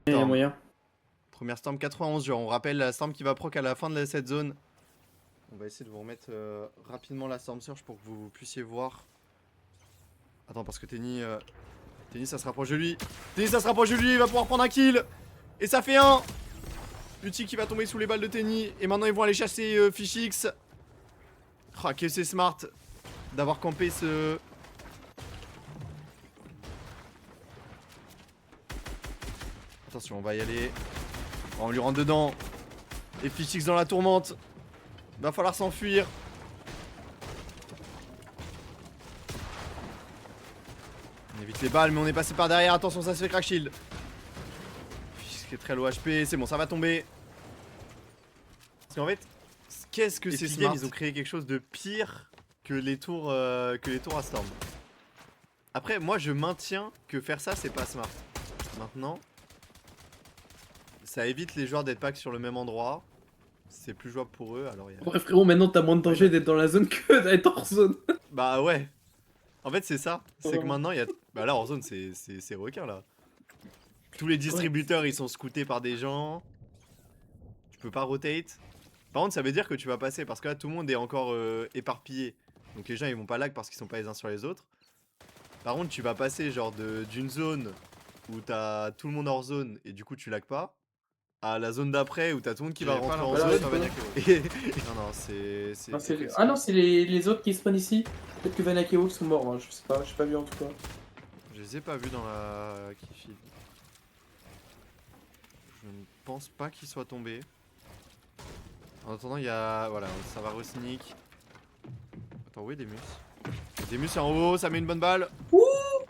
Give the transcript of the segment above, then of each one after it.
Il y a Storm. moyen. Première Storm 91 jours. On rappelle la Storm qui va proc à la fin de cette zone. On va essayer de vous remettre rapidement la Storm Surge pour que vous puissiez voir. Attends, parce que Tenny ça se rapproche de lui. Tenny ça se rapproche de lui, il va pouvoir prendre un kill. Et ça fait un. Uti qui va tomber sous les balles de Tenny. Et maintenant ils vont aller chasser Fishix. Ah, que c'est smart d'avoir campé ce... Attention, on va y aller. On lui rentre dedans. Et Fishix dans la tourmente. Va falloir s'enfuir. On évite les balles, mais on est passé par derrière. Attention, ça se fait crack shield. Fishix qui est très low HP. C'est bon, ça va tomber. Parce qu'en fait, qu'est-ce que c'est smart. Ils ont créé quelque chose de pire que les tours à Storm. Après, moi je maintiens que faire ça, c'est pas smart. Maintenant, ça évite les joueurs d'être pas sur le même endroit. C'est plus jouable pour eux. Alors, Ouais, frérot, maintenant t'as moins de danger d'être dans la zone que d'être hors zone. Bah ouais. En fait, c'est ça. C'est que maintenant, il y a. Bah là, hors zone, c'est requin là. Tous les distributeurs, ils sont scoutés par des gens. Tu peux pas rotate. Par contre, ça veut dire que tu vas passer parce que là, tout le monde est encore éparpillé. Donc les gens, ils vont pas lag parce qu'ils sont pas les uns sur les autres. Par contre, tu vas passer genre d'une zone où t'as tout le monde hors zone et du coup, tu lag pas. À la zone d'après où t'as tout le monde qui va rentrer en zone. Non, non, c'est. Ah non, c'est les autres qui spawnent ici. Peut-être que Vanak et Wolf sont morts, hein. Je sais pas, j'ai pas vu en tout cas. Je les ai pas vus dans la Kifi. Je ne pense pas qu'ils soient tombés. En attendant, il y a. Voilà, ça va re-sneak. Attends, où est Demus? Demus est en haut, ça met une bonne balle. Ouh,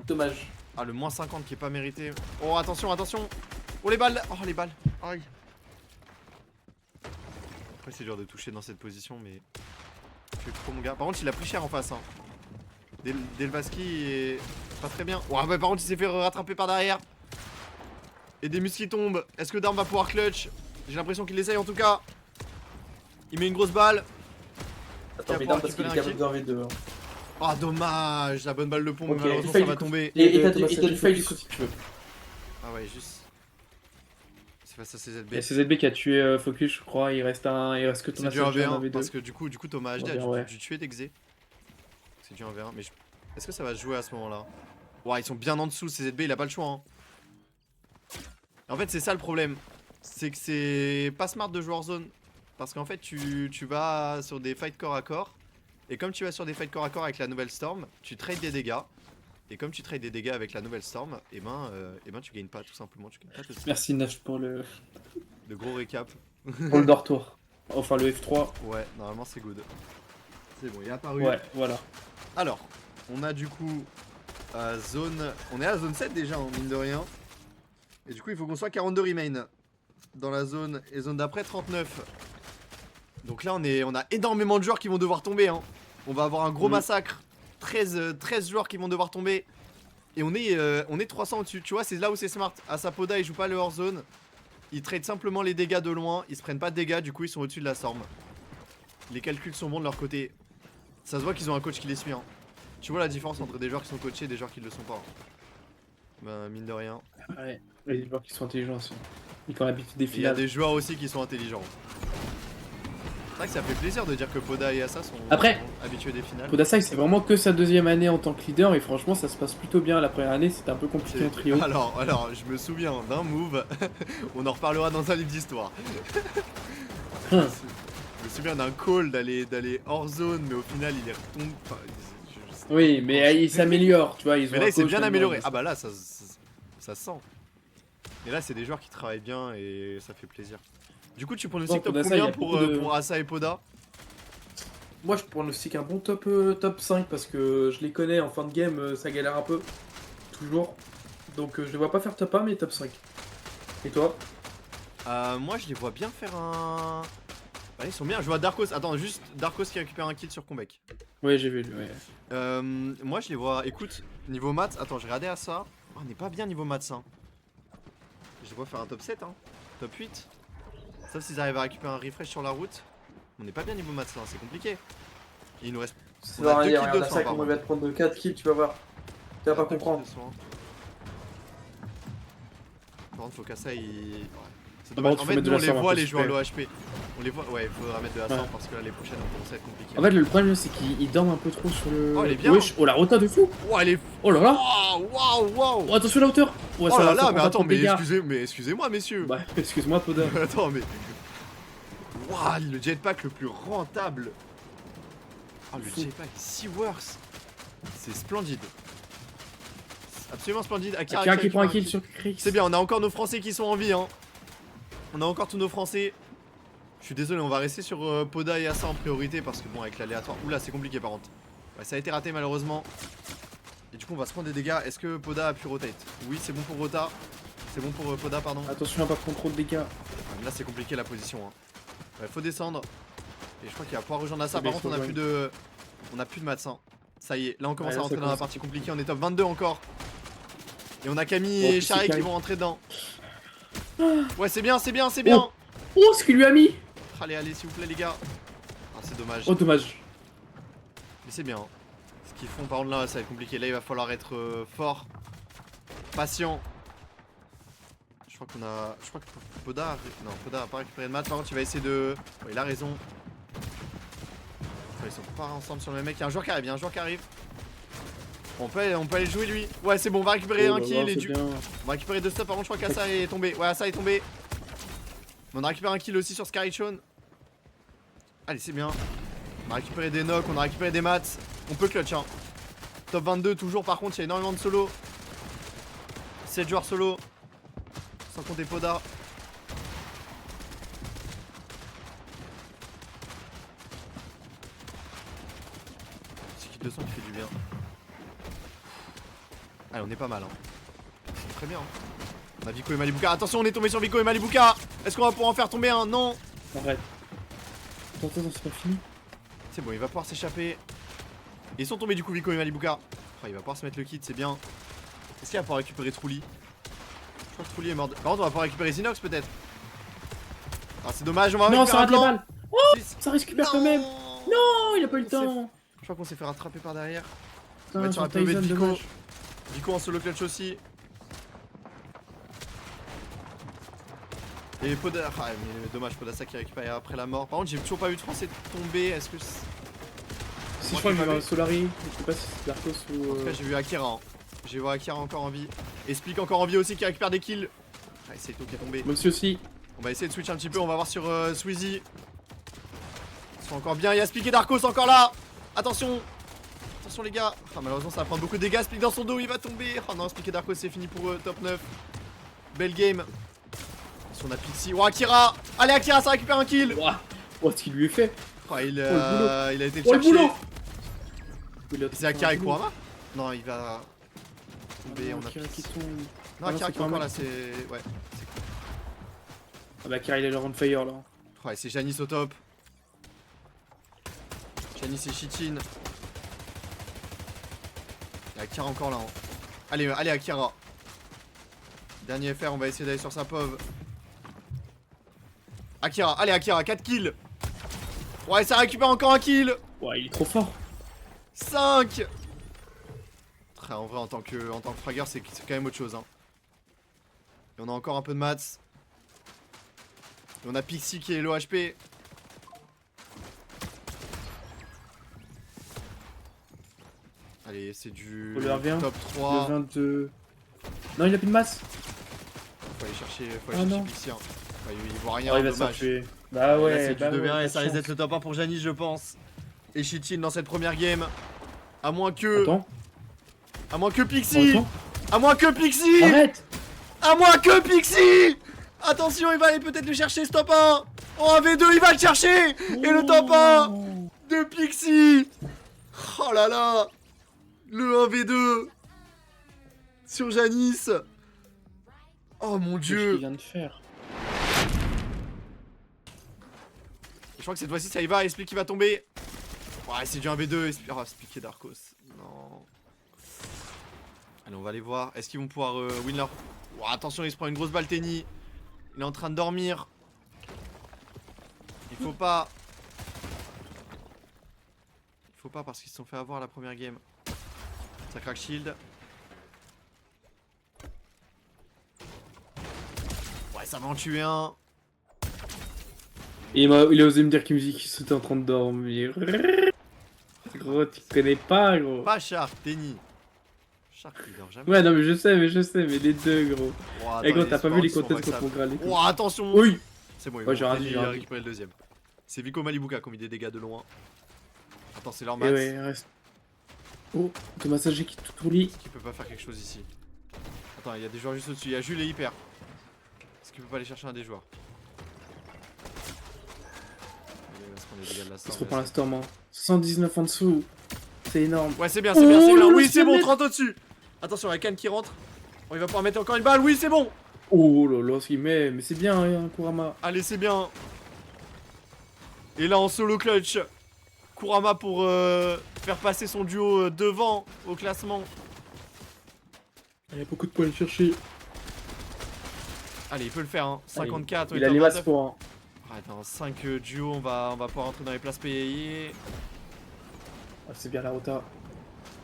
dommage. Ah, le moins 50 qui est pas mérité. Oh, attention, attention. Oh, les balles. Oh, les balles. Aïe. Après, c'est dur de toucher dans cette position, mais. Tu fais trop, mon gars. Par contre, il a pris cher en face. Hein. Delvaski est pas très bien. Ouais, bah, par contre, il s'est fait rattraper par derrière. Et Demus qui tombe. Est-ce que Darm va pouvoir clutch? J'ai l'impression qu'il essaye en tout cas. Il met une grosse balle. Attends, mais Darm parce qu'il est capable de V2. Ah, dommage. La bonne balle de pompe, Okay. malheureusement, ça va tomber. Et t'as du fail du coup si tu veux. Ah ouais, juste. C'est face à CZB. Il y a CZB qui a tué Focus, je crois. Il reste que ton C'est du 1v1 parce que du coup Thomas HD a dû tuer Dexé. C'est du 1v1, mais est-ce que ça va se jouer à ce moment-là? Ouais, ils sont bien en dessous. CZB, il a pas le choix. Hein. En fait, c'est ça le problème. C'est que c'est pas smart de jouer hors zone. Parce qu'en fait, tu vas sur des fights corps à corps. Et comme tu vas sur des fights corps à corps avec la nouvelle Storm, tu trades des dégâts. Et comme tu trades des dégâts avec la nouvelle Storm, et ben tu gagnes pas tout simplement. Tu gagnes pas Merci Naf pour le gros récap. pour le retour. Enfin le F3. Ouais, normalement c'est good. C'est bon, il est apparu. Ouais, voilà. Alors, on a du coup zone. On est à la zone 7 déjà, hein, mine de rien. Et du coup, il faut qu'on soit 42 remain dans la zone. Et zone d'après 39. Donc là, on a énormément de joueurs qui vont devoir tomber. Hein. On va avoir un gros massacre. 13 joueurs qui vont devoir tomber. Et on est 300 au-dessus. Tu vois, c'est là où c'est smart. Asapoda, il joue pas le hors zone. Ils trade simplement les dégâts de loin. Ils se prennent pas de dégâts, du coup, ils sont au-dessus de la Storm. Les calculs sont bons de leur côté. Ça se voit qu'ils ont un coach qui les suit. Hein. Tu vois la différence entre des joueurs qui sont coachés et des joueurs qui ne le sont pas. Hein. Ben, mine de rien. Ouais, il y a des joueurs qui sont intelligents aussi. Ils ont l'habitude des finales. Il y a des joueurs aussi qui sont intelligents. C'est vrai que ça fait plaisir de dire que Poda et Asa sont habitués des finales. Podasai, c'est vraiment que sa deuxième année en tant que leader et franchement, ça se passe plutôt bien. La première année, c'était un peu compliqué en trio. Alors, je me souviens d'un move. On en reparlera dans un livre d'histoire. Je me souviens d'un call d'aller hors zone, mais au final, il est retombé. Enfin, oui, mais il s'améliore, tu vois. Ils ont mais là, il s'est bien amélioré. Ah bah là, ça se sent. Et là, c'est des joueurs qui travaillent bien et ça fait plaisir. Du coup, tu pronostiques top combien pour Asa et Poda? Moi, je pronostique un bon top 5 parce que je les connais en fin de game, ça galère un peu. Toujours. Donc, je les vois pas faire top 1, mais top 5. Et toi? Moi, je les vois bien faire un. Ouais, ils sont bien. Je vois Darkos. Attends, juste Darkos qui récupère un kill sur Comeback. Ouais, j'ai vu, ouais. Moi, je les vois. Écoute, niveau maths. Attends, j'ai regardé à ça. Oh, on n'est pas bien niveau maths. Hein. Je les vois faire un top 7. Hein. Top 8. Sauf s'ils arrivent à récupérer un refresh sur la route. On n'est pas bien niveau maths là, c'est compliqué. Et il nous reste. On a 2 kills de soin. On va te prendre 4 kills, tu vas voir. Tu vas pas comprendre. Par contre, faut qu'Assa il. Ouais. C'est Par dommage. contre, En faut fait, mettre de nous on la les sauve, voit un peu, les joueurs super. l'OHP. On les voit, ouais, il faudra mettre de la Ouais. sauve parce que là, les prochaines vont commencer à être compliquées. En fait, le problème, c'est qu'ils dorment un peu trop sur le. Oh, elle est bien. Wesh, oh la rota de fou. Oh, elle est. Oh là là. Waouh. Oh, attention la hauteur. Ouais, Oh ça là va, ça là, prend mais pas attends, trop de mais dégâts. excusez-moi, messieurs. Bah, excuse-moi, Poda. Attends, mais. Waouh, le jetpack le plus rentable. Oh, le Fou. jetpack Seaworks. C'est splendide. Absolument splendide. Akira qui prend un kill sur Chris. C'est bien, on a encore nos Français qui sont en vie, hein. On a encore tous nos Français. Je suis désolé, on va rester sur Poda et Assa en priorité parce que bon, avec l'aléatoire. Oula, c'est compliqué par contre. Ouais, ça a été raté malheureusement. Et du coup, on va se prendre des dégâts. Est-ce que Poda a pu rotate? Oui, c'est bon pour Rota. C'est bon pour Poda, pardon. Attention à pas prendre trop de dégâts. Ouais, là, c'est compliqué la position. Hein. Ouais, faut descendre. Et je crois qu'il va pouvoir rejoindre Assa. Ouais, Par mais contre, il on faut a plus de. On a plus de mats. Hein. Ça y est, là on commence Ouais, à là, rentrer ça dans la commence. partie compliquée. On est top 22 encore. Et on a Camille Bon, et c'est Charlie qui Kai. vont rentrer dedans. Ouais, c'est bien, c'est bien, c'est bien. Oh, ce qu'il lui a mis. Allez, allez, s'il vous plaît, les gars. Ah, c'est dommage. Oh, dommage. Mais c'est bien. Hein. Ce qu'ils font, par contre, là, ça va être compliqué. Là, il va falloir être fort, patient. Je crois qu'on a. Je crois que Poda. Non, Poda a pas récupéré de maths. Par contre, il va essayer de. Ouais, il a raison. Ouais, ils sont pas ensemble sur le même mec. Il y a un joueur qui arrive, il y a un joueur qui arrive. On peut aller le jouer lui. Ouais, c'est bon, on va récupérer Oh un là kill là, et c'est du. bien. On va récupérer deux stuff. Par contre, je crois qu'Assa est tombé. Ouais, Assa est tombé. On a récupéré un kill aussi sur Skychone. Allez, c'est bien. On a récupéré des knocks, on a récupéré des mats. On peut clutch, hein. Top 22, toujours. Par contre, il y a énormément de solo. 7 joueurs solo. Sans compter Poda. C'est qui 200 qui fait du bien. Allez, on est pas mal. Hein. C'est très bien. Hein. On a Vico et Malibuka. Attention, on est tombé sur Vico et Malibuka. Est-ce qu'on va pouvoir en faire tomber un? Non. Arrête. Attends, c'est pas fini. C'est bon, il va pouvoir s'échapper. Ils sont tombés du coup, Vico et Malibuka. Oh, il va pouvoir se mettre le kit, c'est bien. Est-ce qu'il va pouvoir récupérer Trulli? Je crois que Trulli est mort. Par contre, on va pouvoir récupérer Zinox peut-être. Ah, c'est dommage, on va Non, ça récupérer rate les un balles. blanc. Oh, ça récupère quand même. Non, il a pas eu le temps. Je crois qu'on s'est fait rattraper par derrière. Putain, On va être sur son la POV de Tyson, Vico. dommage. Vico en solo clutch aussi. Et Poda. Ah, mais dommage, Podassa qui récupère après la mort. Par contre, j'ai toujours pas vu de Français tomber. Est-ce que. Si, Moi, je crois que j'ai j'ai pas vu un vu. Solari. Je sais pas si c'est Darkos ou. En tout cas, j'ai vu Akira. Hein. J'ai vu Akira encore en vie. Explique encore en vie aussi qui récupère des kills. Ah, c'est tout qui est tombé. Moi aussi. On va essayer de switch un petit peu. On va voir sur Sweezy. Ils sont encore bien. Il y a Spike et Darkos encore là. Attention. Attention, les gars. Ah, malheureusement, ça va prendre beaucoup de dégâts. Spike dans son dos. Il va tomber. Oh non, Spike et Darkos, c'est fini pour eux. Top 9. Belle game. Attention, on a Pixie. Oh, Akira. Allez, Akira, ça récupère un kill. Ouah. Oh, ce qu'il lui est fait. Oh, il le a été le Oh, le chercher. boulot. C'est Akira et Kurama? Non, il va tomber. On a Akira qui tombe. Non, Ah non, Akira c'est qui est encore Kurama. là. C'est. Ouais. Ah bah, Akira il est le round fire là. Ouais, c'est Janice au top. Janice et Chichin. Il y a Akira encore là. Hein. Allez, allez, Akira. Dernier FR, on va essayer d'aller sur sa POV. Akira, allez, Akira, 4 kills. Ouais, ça récupère encore un kill. Ouais, il est trop fort. 5. En vrai, en tant que fragger, c'est quand même autre chose. Hein. Et on a encore un peu de mats. Et on a Pixie qui est l'OHP. Allez, c'est du On lui revient. top Le 3. 22. Non, il a plus de masse. Faut aller chercher, Ah non. Pixie. Hein. Enfin, il voit rien, Oh, il va dommage. s'enfuir. Bah Et ouais, là, c'est bah du 2v1 ouais, et pas ça de risque chance. d'être le top 1 pour Janice, je pense. Et Chichin dans cette première game. À moins que. Attends, À moins que Pixie. attends. À moins que Pixie. Arrête. À moins que Pixie. Attention, il va aller peut-être le chercher, ce top 1. Oh, un V2, il va le chercher. Et le top 1 de Pixie. Oh là là. Le 1v2 sur Janice. Oh mon Qu'est-ce qu'il dieu. vient de faire? Je crois que cette fois-ci ça y va, explique qu'il va tomber. Ouais, c'est du 1v2, oh, expliquer Darkos. Non. Allez, on va aller voir. Est-ce qu'ils vont pouvoir win leur. Oh, attention, il se prend une grosse balle tennis. Il est en train de dormir. Il faut pas. Il faut pas parce qu'ils se sont fait avoir la première game. Ça craque shield. ça va en tuer un. Et il a osé me dire qu'il était en train de dormir. Gros, tu connais pas, gros. Pas Shark, Tenny. Shark, il dort jamais. Ouais, non, mais je sais, mais les deux, gros. Oh, attends, Eh, gros, les t'as pas vu les sports, contextes ils sont contre mon Graal. Oh, attention. Oui. C'est bon, Ouais, j'ai rien dit, il j'ai a rien dit. récupéré le deuxième. C'est Vico Malibuka qui ont mis des dégâts de loin. Attends, c'est leur Et max. ouais, reste. Oh, Thomas Sager qui tout lit. Est-ce qu'il peut pas faire quelque chose ici? Attends, il y a des joueurs juste au-dessus. Il y a Jules et Hyper. Est-ce qu'il peut pas aller chercher un des joueurs? Il va se prendre les dégâts de la Il Storm, se reprend là, la Storm, hein. 119 en dessous. C'est énorme. Ouais, c'est bien, c'est bien, c'est Oh, bien. le Oui, c'est bon, squelette. 30 au-dessus. Attention, la canne qui rentre. Oh, il va pouvoir mettre encore une balle. Oui, c'est bon. Oh là là, ce qu'il met. Mais c'est bien, hein, Kurama. Allez, c'est bien. Et là, en solo clutch, Kurama pour faire passer son duo devant au classement. Il y a beaucoup de points à chercher. Allez, il peut le faire, hein. 54, Il a les masses pour un. Attends, 5 duos, on va pouvoir entrer dans les places payées. Ah, c'est bien la hauteur.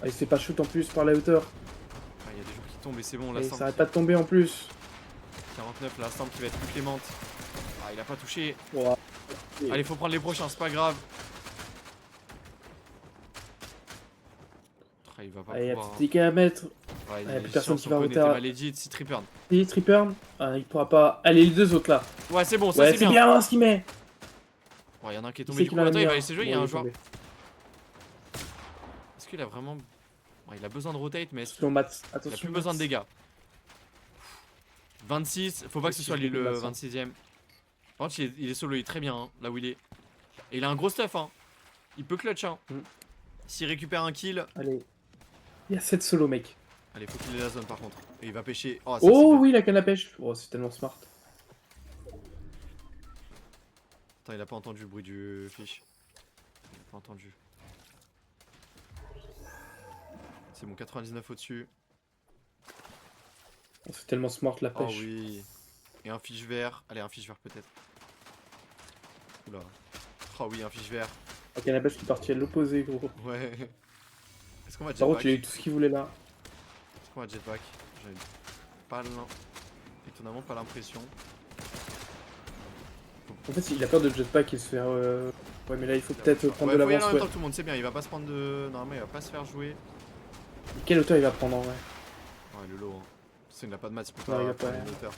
Ah, il se fait pas shoot en plus par la hauteur. Ah, il y a des joueurs qui tombent et c'est bon, la Et Storm. ça arrête pas de tomber en plus. 49, la Storm qui va être plus clémente. Ah, il a pas touché. Wow. Allez, faut prendre les prochains, c'est pas grave. Ah, il va pas Allez, il y a pouvoir. petit à mettre. Ouais, y a plus personne qui va roter. roter. Maledit, si Tripper. Et Tripper. Ah, il pourra pas. Allez, les deux autres là. Ouais, c'est bon, ça Ouais, c'est c'est bien. bien ce qu'il met. Ouais, il y en a un qui est Il tombé sait du qu'il coup. va Attends, il va venir. laisser jouer, il y a Bon, un est joueur. tombé. Est-ce qu'il a vraiment. Ouais, il a besoin de rotate, mais est-ce Attention, Mats. qu'il a Attention. plus besoin de Mats. dégâts? 26, faut pas que ce soit lui le 26ème. Par contre, il est solo, il est très bien, hein, là où il est. Et il a un gros stuff, hein. Il peut clutch, hein. Mm. S'il récupère un kill. Allez. Il y a 7 solo, mec. Allez, faut qu'il ait la zone par contre. Et il va pêcher. Oh, ça, Oh c'est bien. oui, la canne à pêche. Oh, c'est tellement smart. Attends, il a pas entendu le bruit du fish. Il a pas entendu. C'est bon, 99 au-dessus. Oh, c'est tellement smart la Oh pêche. oui. Et un fish vert. Allez, un fish vert peut-être. Oula. Oh oui, un fish vert. La canne à pêche qui est partie à l'opposé, gros. Ouais. Est-ce qu'on va Par contre, il a jetpack? eu tout ce qu'il voulait là. Est-ce qu'on va jetpack? J'avais pas étonnamment pas l'impression. En fait, il a peur de jetpack et se faire. Ouais, mais là, il faut peut-être prendre Ouais, de faut y aller en l'avance. même Ouais. temps que tout le monde, c'est bien. Il va pas se prendre de. Normalement, il va pas se faire jouer. Quelle hauteur il va prendre en vrai? Ouais, le lot. Hein. Parce qu'il n'a pas de maths, il peut Non, pas il a prendre pas. une hauteur.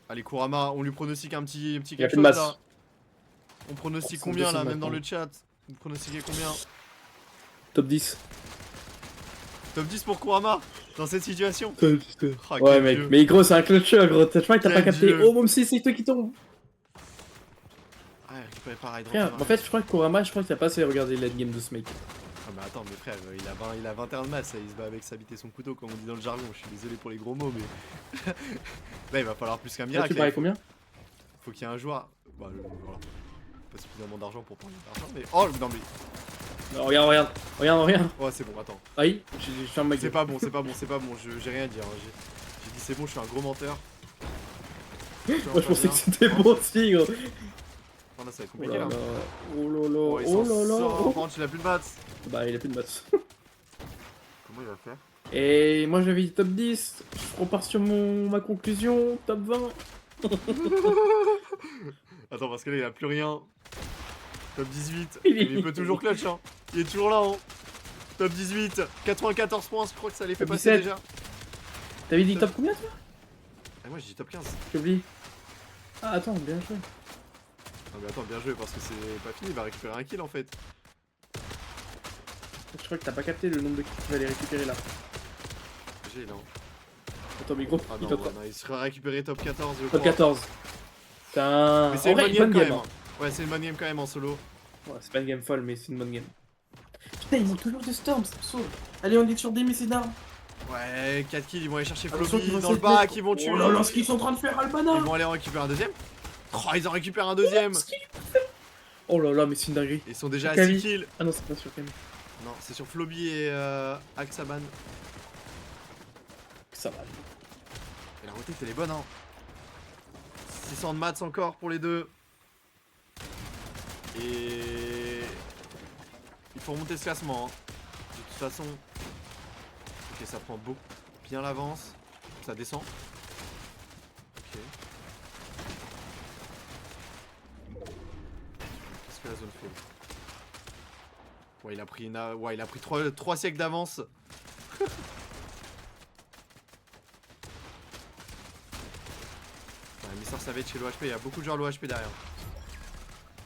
Allez, Kurama, on lui pronostique un petit Il a quelque plus de chose masse. là. On pronostique Oh, combien là, 200 même dans maintenant. le chat? Vous pronostiquez combien? Top 10. Top 10 pour Kurama dans cette situation? Top 10. Ah, Ouais, quel mec. dieu. Mais gros, c'est un clutcher, gros. Je crois que t'as Quel pas capté. dieu. Oh, même si c'est toi qui tombe. Ah, il récupère pareil. Frère, en fait, je crois que Kurama, je crois que t'as pas assez regardé le late game de ce mec. Ah, mais attends, mes frères, il a 21 de maths, il se bat avec sa bite et son couteau, comme on dit dans le jargon. Je suis désolé pour les gros mots, mais. Là, il va falloir plus qu'un Là, miracle. tu paries combien? Faut qu'il y ait un joueur. Bah, voilà. Pas suffisamment d'argent pour prendre d'argent, mais. Oh, non, mais. Non, regarde. Oh, c'est bon, attends. Aïe, j'ai fait un mec. C'est pas bon, j'ai rien à dire. Hein. J'ai dit c'est bon, je suis un gros menteur. Moi, je pensais que c'était bon aussi, gros. Oh là, ça va être Oh compliqué là là. là. Oh là là. Oh, il Oh s'en là là. sort. Par Oh. contre, il a plus de maths. Bah, il a plus de maths. Comment il va faire? Et moi, j'avais dit top 10. Je repars sur ma conclusion. Top 20. Attends, parce que là, il a plus rien. Top 18. Il est- Il peut toujours clutch, hein. Il est toujours là, hein. Top 18. 94 points, je crois que ça les fait Top passer 17. déjà. T'avais dit top combien, toi? Ah, moi, j'ai dit top 15. J'ai oublié. Ah, attends, bien joué. Non, mais attends, bien joué, parce que c'est pas fini. Il va récupérer un kill en fait. Je crois que t'as pas capté le nombre de kills que tu vas aller récupérer là. J'ai là. Attends, mais gros, Ah il non, est en ouais, non, il sera récupéré top 14. Je top crois. 14. Putain. Mais c'est En une vrai, bonne game bonne quand game. même. Hein. Hein. Ouais, c'est une bonne game quand même en solo. Ouais, c'est pas une game folle, mais c'est une bonne game. Putain, ils ont toujours des storms, ça me saoule. Allez, on est sur des mécénards. Ouais, 4 kills, ils vont aller chercher Attention Floppy qu'ils vont dans le se bac, mettre. ils vont tuer. Oh là là, ce qu'ils sont en train de faire, Albana. Ils vont aller en récupérer un deuxième. Oh, ils en récupèrent un deuxième. Oh là là, mais c'est une dinguerie. Ils sont déjà à Kali. 6 kills. Ah non, c'est pas sur Camille. Non, c'est sur Floby et Axaban. Ça va. Et la rotate elle est bonne, hein. 600 de maths encore pour les deux. Et il faut remonter ce classement, hein. De toute façon. Ok, ça prend beaucoup. bien l'avance. Ça descend. Ok. Qu'est-ce que la zone fait? Ouais, il a pris, ouais, il a pris 3 siècles d'avance. Ouais, Mister Savage chez l'OHP, il y a beaucoup de joueurs l'OHP derrière.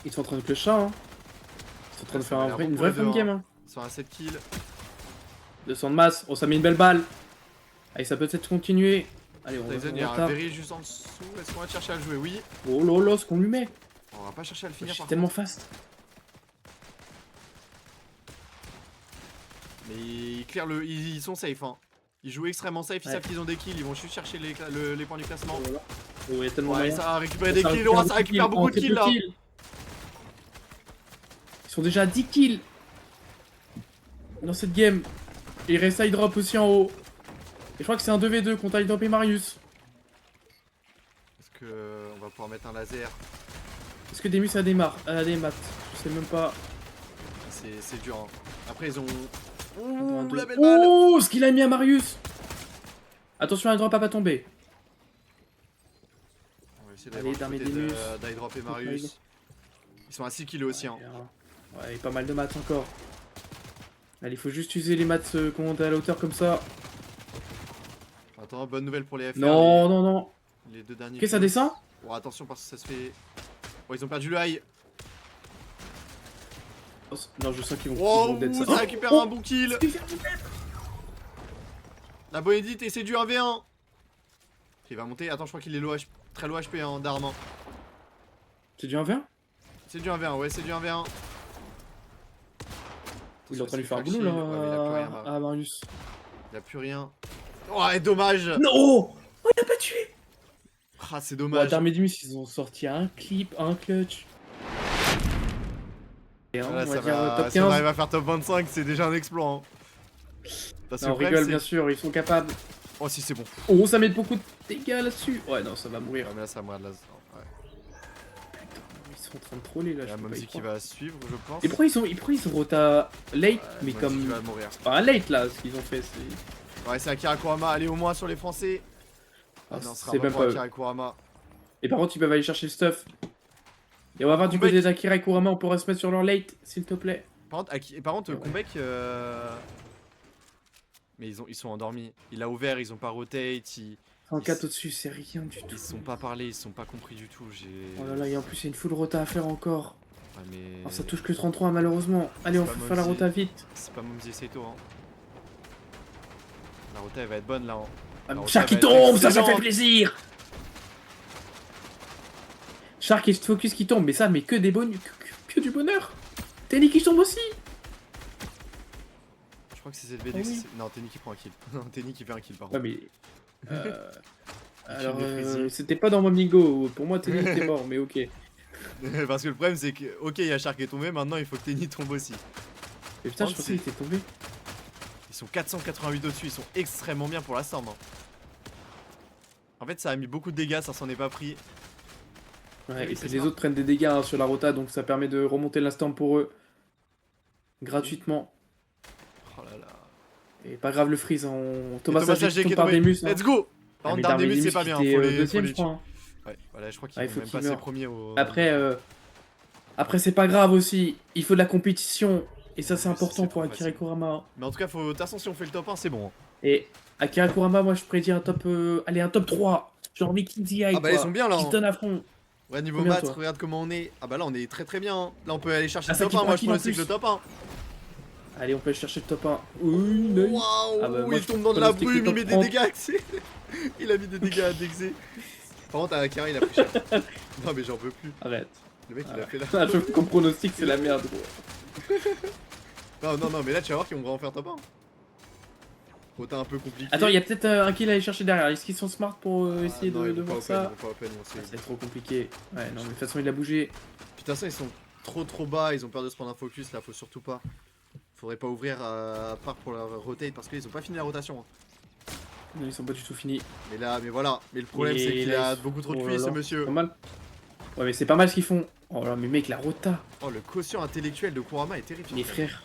Ils sont en train de le chat, hein. Ils sont en train de faire une vraie fun game, hein. Ils sont à 7 kills. 200 de masse, oh ça met une belle balle. Allez, ça peut peut-être continuer. Allez, on Tyson, il y a un tape. Berry juste en dessous. Est-ce qu'on va chercher à le jouer? Oui. Oh lolo, ce qu'on lui met. On va pas chercher à le Je finir suis par tellement contre. fast. Mais ils sont safe, hein. Ils jouent extrêmement safe, ils savent qu'ils ont des kills, ils vont juste chercher les points du classement. Oh, il y a tellement Ouais, moyen. ça va récupérer des kills, oh, ça récupère beaucoup de kills là. Ils sont déjà à 10 kills dans cette game. Et il reste iDrop aussi en haut. Et je crois que c'est un 2v2 contre iDrop et Marius. Est-ce que on va pouvoir mettre un laser? Est-ce que Demus a des maths? Je sais même pas. C'est dur, hein. Après ils ont... Attends, Ouh, la belle balle. Oh, ce qu'il a mis à Marius. Attention, iDrop a pas tombé. On va essayer Allez, d'aller Darmedemus. d'iDrop et Marius. Ils sont à 6 kills aussi, hein. Ouais, et pas mal de maths encore. Allez, il faut juste user les maths qu'on a à la hauteur comme ça. Attends, bonne nouvelle pour les FR. Non, non, non. Les deux derniers. Ok, ça descend. Bon, attention parce que ça se fait... Oh, ils ont perdu le high. Oh, non, je sens qu'ils vont... Oh, ils vont ça récupère un bon kill. La bonne edit et c'est du 1v1. Il va monter. Attends, je crois qu'il est low HP, très low HP en d'armes. C'est du 1v1? C'est du 1v1, ouais, c'est du 1v1. Il est en train de lui faire un boulot Ouais, mais il a plus rien, là à Marius. Il a plus rien. Oh, et dommage. Non! Oh, il a pas tué! Ah, c'est Bon, dommage. Darmedemus, ils ont sorti un clip, un clutch. Et on Voilà, va ça dire va... top Si on 15. arrive à faire top 25, c'est déjà un exploit. Hein. Parce que Non, on le problème, rigole c'est- bien sûr, ils sont capables. Oh, si, c'est bon. Oh, ça met beaucoup de dégâts là-dessus. Ouais, non, ça va mourir. Ouais, mais là, ça va de la... Ouais. Ils sont en train de troller là, Il y je a peux pas y Mumsy qui croire. va suivre, je pense. Et pourquoi ils ont rota late, mais Mumsy comme... qui va mourir. Pas un late là, ce qu'ils ont fait, c'est... Ouais, c'est Akira Kurama. Allez, au moins sur les Français. Ah, non, ce sera c'est pas même pour pas eux. Akira Kurama. Et par contre, ils peuvent aller chercher le stuff. Et on va voir du côté d'Akira et Kurama, on pourra se mettre sur leur late, s'il te plaît. Par contre, Kumbek... Mais ils sont endormis. Il a ouvert, ils ont pas rotate, ils 34 au-dessus, c'est rien du tout. se sont pas parlé, ils se sont pas compris du tout. Oh là là, et en plus, il y a une full rota à faire encore. Ouais, mais... Alors ça touche que 33 malheureusement. Allez, on pas faut faire la Mumsy. rota vite. C'est pas Mumsy et Seto, hein. La rota, elle va être bonne, là. Hein. Ah, La rota, Shark elle il va être tombe, ça fait excellente. plaisir. Shark et Focus qui tombe, mais ça, mais que des bonus, que du bonheur. Tenny qui tombe aussi. Je crois que c'est ZBD. Ah oui. Non, Tenny qui prend un kill. Non, Tenny qui fait un kill, par Ouais, contre. mais... alors, de Freezy. c'était pas dans mon bingo. Pour moi, Tenny était mort, mais ok. Parce que le problème, c'est que, ok, il y a Shark qui est tombé, maintenant il faut que Tenny tombe aussi. Mais putain, je Oh, pensais qu'il était tombé. Ils sont 488 au-dessus, ils sont extrêmement bien pour la storm. Hein. En fait, ça a mis beaucoup de dégâts, ça s'en est pas pris. Ouais, Oui, et c'est puis les ça. autres prennent des dégâts hein, sur la rota, donc ça permet de remonter l'instant pour eux. Gratuitement. Oh là là. Et pas grave le freeze, Thomas Thomas Saget Saget qui qui tombe par est tombé. Demus. hein. Let's go. Ah, Par contre, mais Darmedemus, c'est Darmedemus pas bien, qui faut était, les deuxième, faut je crois. hein. Ouais, voilà, je crois qu'ils Ah, il vont faut même qu'il passer meure. premier au... Après c'est pas grave aussi, il faut de la compétition. Et ça c'est Oui, important c'est pour trop Akira facile. Kurama. Mais en tout cas, faut... de toute façon, si on fait le top 1, c'est bon. Hein. Et Akira Kurama, moi je prédis un top... Allez, un top 3. Genre Mickey DI, Ah bah, quoi. ils sont bien, là, Qui hein. se donne à fond. Ouais, niveau Combien, maths, toi regarde comment on est. Ah bah là, on est très très bien. Hein. Là, on peut aller chercher Ah, le ça top qui 1. prend Moi, un je kill en pronostique plus. le top 1. Allez, on peut aller chercher le top 1. Oui, nice. Waouh, Ah bah, moi, il je tombe dans de la pronostique le brume, il top met des 30. dégâts axés. Il a mis des dégâts à Dexé. Par contre, Akira, il a pris cher. Non, mais j'en peux plus. Arrête. Le mec, il a fait là. Ah, je qu'on pronostic, c'est la merde, gros. Non, mais là, tu vas voir qu'ils vont vraiment faire top 1. Rota un peu compliqué. Attends, il y a peut-être un kill à aller chercher derrière. Est-ce qu'ils sont smart pour essayer non, de ils vont voir pas ça? open, ils vont pas open, ils vont Ah, essayer. c'est trop compliqué. Ouais, non, mais de toute façon, il a bougé. Puis de toute façon, ils sont trop bas, ils ont peur de se prendre un focus, là, faut surtout pas. Faudrait pas ouvrir à part pour la rotate parce qu'ils ont pas fini la rotation. Hein. Non, ils sont pas du tout finis. Mais voilà, mais le problème Et c'est qu'il là, a ils- beaucoup trop de oh QI là ce là, monsieur. Pas mal. Ouais, mais c'est pas mal ce qu'ils font. Oh là, mais mec, la rota. Oh, le quotient intellectuel de Kurama est terrifiant. Les frères.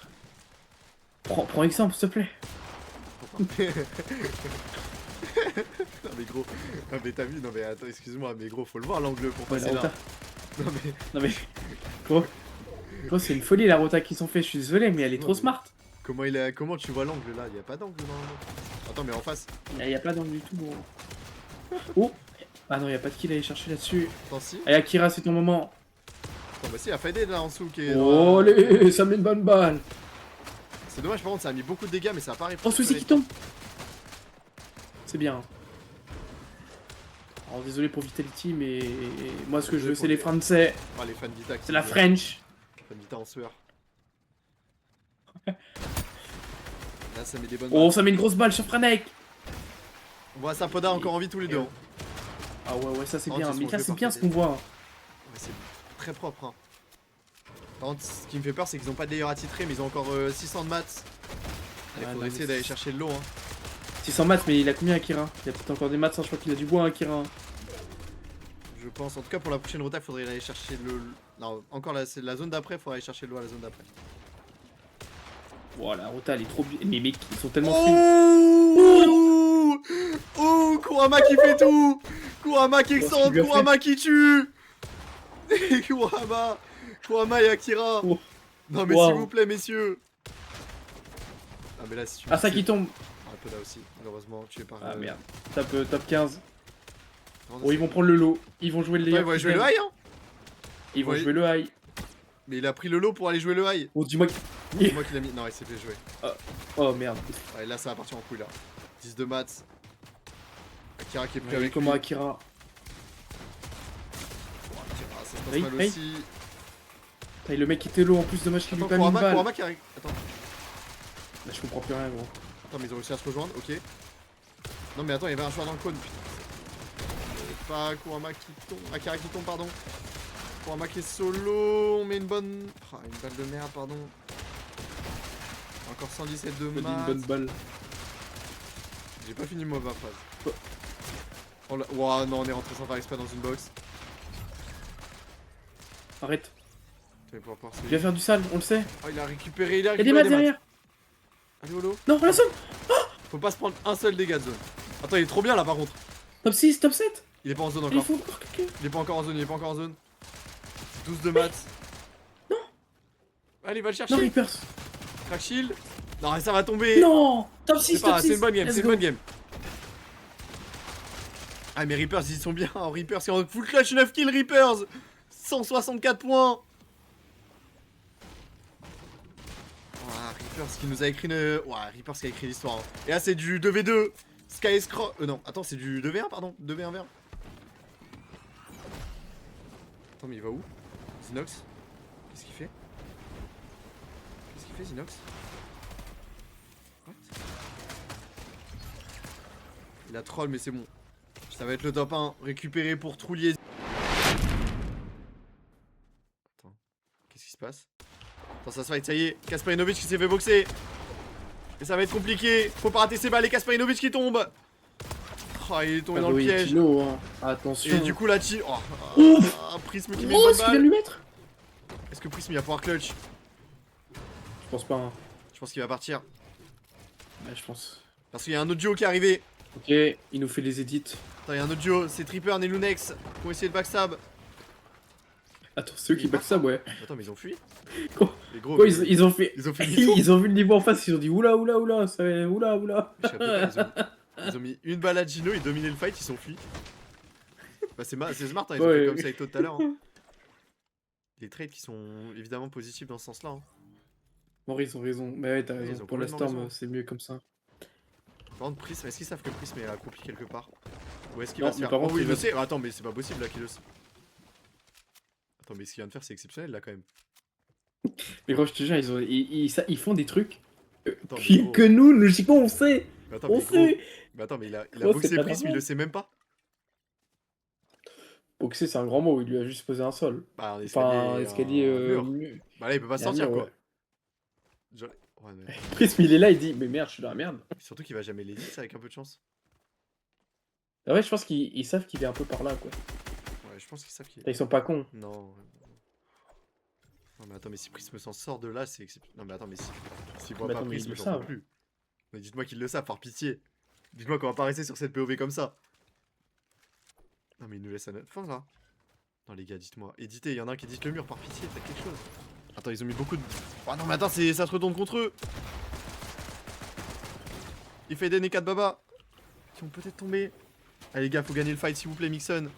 Prends exemple, s'il te plaît. Non mais gros, non mais t'as vu, non mais attends, excuse-moi, mais gros, faut le voir l'angle pour Ouais, passer la là. rota. Non mais, Non mais, gros, gros c'est une folie la rota qu'ils ont fait, je suis désolé, mais elle est Non, trop mais- smart. comment tu vois l'angle là? Y a pas d'angle normalement. Attends, mais en face. Y a pas d'angle du tout, gros. Oh! Ah non, y a pas de kill à aller chercher là-dessus. Attends, si. Allez, Akira, c'est ton moment. Attends, bah si, y a Faded là en dessous qui est. Oh, allez, ça met une bonne balle. C'est dommage, par contre, ça a mis beaucoup de dégâts, mais ça a pas Oh, souci qui tombe. C'est bien. Alors, désolé pour Vitality, mais moi, ce que je veux, c'est les Français. Ah, les fans Vita qui C'est la French. Fans Vita en sueur. Là, ça met des bonnes Oh, balles. ça met une grosse balle sur Franek. On voit Sapoda encore en vie tous les deux. Hein. Ah ouais, ça c'est Oh, bien. ils Mais sont là, joués c'est par bien ce Faded. qu'on voit. Ouais, c'est très propre. Hein. Par contre, ce qui me fait peur, c'est qu'ils ont pas de délire attitré, mais ils ont encore 600 de maths. Il Ouais, faudrait non, essayer mais d'aller c'est- chercher de l'eau. Hein. 600 maths, mais il a combien Akira? Il y a peut-être encore des maths, hein, je crois qu'il a du bois Akira. Je pense. En tout cas, pour la prochaine rota, il faudrait aller chercher le. Non, encore là, c'est la zone d'après, il faudrait aller chercher de l'eau à la zone d'après. Voilà, la rota elle est trop bien. Mais mec, ils sont tellement free. Oh Oh Kurama qui fait tout Kurama qui Oh, ce extend, qu'il lui a Kurama qui tue Kurama et Akira Oh. Non mais Wow. s'il vous plaît messieurs. Ah mais là si tu Ah, ça qui tombe. Un peu là aussi, malheureusement, tué par... Ah merde. Top 15. Attends, Oh, ils vont prendre le lot. Ils vont jouer le il layer. va jouer le high hein. Ils vont Oui. jouer le high. Mais il a pris le lot pour aller jouer le high. Oh, dis-moi. C'est moi qui l'a mis. Non, il s'est fait jouer. Oh merde. Ouais, là ça va partir en couille là. 10 de maths. Akira qui est pris Ouais, avec comment lui. Akira? Akira, ça se passe Hey, mal hey. aussi. Putain, le mec était low en plus, dommage qu'il lui Attends, pas mis une balle. Kurama qui arrive. Attends. Là, je comprends plus rien, gros. Attends, mais ils ont réussi à se rejoindre, ok. Non, mais attends, il y avait un joueur dans le cône, putain. Pas Kurama qui tombe. Akira qui tombe, pardon. Kurama qui est solo. On met une bonne. Ah, une balle de merde, pardon. Encore 117 de Je me dis une maths. bonne balle. J'ai pas fini ma phrase. Oh là. Ouah, non, on est rentré sans faire exprès dans une box. Arrête. Tu vas pouvoir Il va faire du sale, on le sait. Oh, il a récupéré, il a Il y a des récupéré maths des derrière. maths. Allez, holo. Non, la zone. Faut pas se prendre un seul dégât de zone. Attends, il est trop bien là par contre. Top 6, top 7. Il est pas en zone Et il encore. faut encore cliquer. Il est pas encore en zone, il est pas encore en zone. 12 de maths. Non. Allez, va le Non, chercher. Reapers. Crack shield. Non, ça va tomber. Non. Top 6, C'est pas, top 6. c'est une bonne game, Let's c'est une go. bonne game. Ah mais Reapers ils sont bien, oh, Reapers c'est en full clutch, 9 kills Reapers. 164 points. Ouah, Reapers qui nous a écrit une... Ouah, Reapers qui a écrit l'histoire. Hein. Et là c'est du 2v2. Sky Scroll... non, attends, c'est du 2v1 pardon. 2v1 v1. Attends mais il va où? Zinox? Qu'est-ce qu'il fait? Qu'est-ce qu'il fait Zinox? What? Il a troll mais c'est bon. Ça va être le top 1. Récupéré pour Troulier. Attends. Qu'est-ce qui se passe? Attends, ça se fight, ça y est. Kasparinovic qui s'est fait boxer. Et ça va être compliqué. Faut pas rater ses balles et Kasparinovic qui tombe. Oh, il est tombé dans le piège. Kilo, hein. Attention. Et du coup, la chi. Oh, Ouf. Prism qui met une Oh, bonne ce qu'il vient de balle. lui mettre. Est-ce que Prism il va pouvoir clutch? Je pense pas, hein. Je pense qu'il va partir. Ouais, je pense. Parce qu'il y a un autre duo qui est arrivé. Ok, il nous fait les edits. Attends, il y a un autre duo. C'est Tripper et Lunex pour essayer de backstab. Attends, c'est eux qui backstab, ouais. Attends, mais ils ont fui. Quoi Les gros. Quoi, ils ont fait. Ils ont fait demi-tour. Ils ont vu le niveau en face, ils ont dit oula, ça va, oula. Je sais pas, ils ont mis une balle à Gino, ils dominaient le fight, ils sont fuis. Bah c'est smart, hein, ils ont Ouais, fait comme ouais. Saito tout à l'heure. Hein. Des trades qui sont évidemment positifs dans ce sens-là. Hein. Bon, ils ont raison. Mais ouais, t'as Ouais, ils raison. ont Pour la complètement Storm, raison. c'est mieux comme ça. Par contre, Prism, est-ce qu'ils savent que Prism est accompli quelque part? Ou est-ce qu'il Non, va se mais faire... par Oh contre, oui, il il le va- sait. Attends, mais c'est pas possible là qu'il le sait. Attends, mais ce qu'il vient de faire, c'est exceptionnel là quand même. Mais quand je te jure, ils font des trucs Attends, mais gros. que nous, logiquement, on sait. Mais attends, On mais gros. sait. Mais attends, mais il a Gros, boxé c'est pas Prism, il normal. le sait même pas. Boxer, c'est un grand mot. Il lui a juste posé un sol. Bah, un Enfin, un escalier. mur. mieux. Bah là, il peut pas Il y se a un sortir mur, quoi. ouais. Genre... Ouais, mais... Prism, il est là, il dit mais merde, je suis dans la merde. Surtout qu'il va jamais les 10 avec un peu de chance. Ah ouais, je pense qu'ils savent qu'il est un peu par là, quoi. Ouais, je pense qu'ils savent qu'il Ils sont pas cons. Non. Non mais attends, mais si Prism s'en sort de là, c'est exceptionnel. Non mais attends, mais s'il voit Mais pas attends, mais ils Prism, le j'en peux savent. plus. Mais dites-moi qu'ils le savent, par pitié. Dites-moi qu'on va pas rester sur cette POV comme ça. Non mais il nous laisse à notre fin là. Non les gars, dites-moi. Éditez, il y en a un qui édite le mur par pitié, faites quelque chose. Attends, ils ont mis beaucoup de... Oh non mais attends, ça se retourne contre eux. Il fait des Nekat Baba. Qui vont peut-être tomber. Allez les gars, faut gagner le fight s'il vous plaît, Mixon.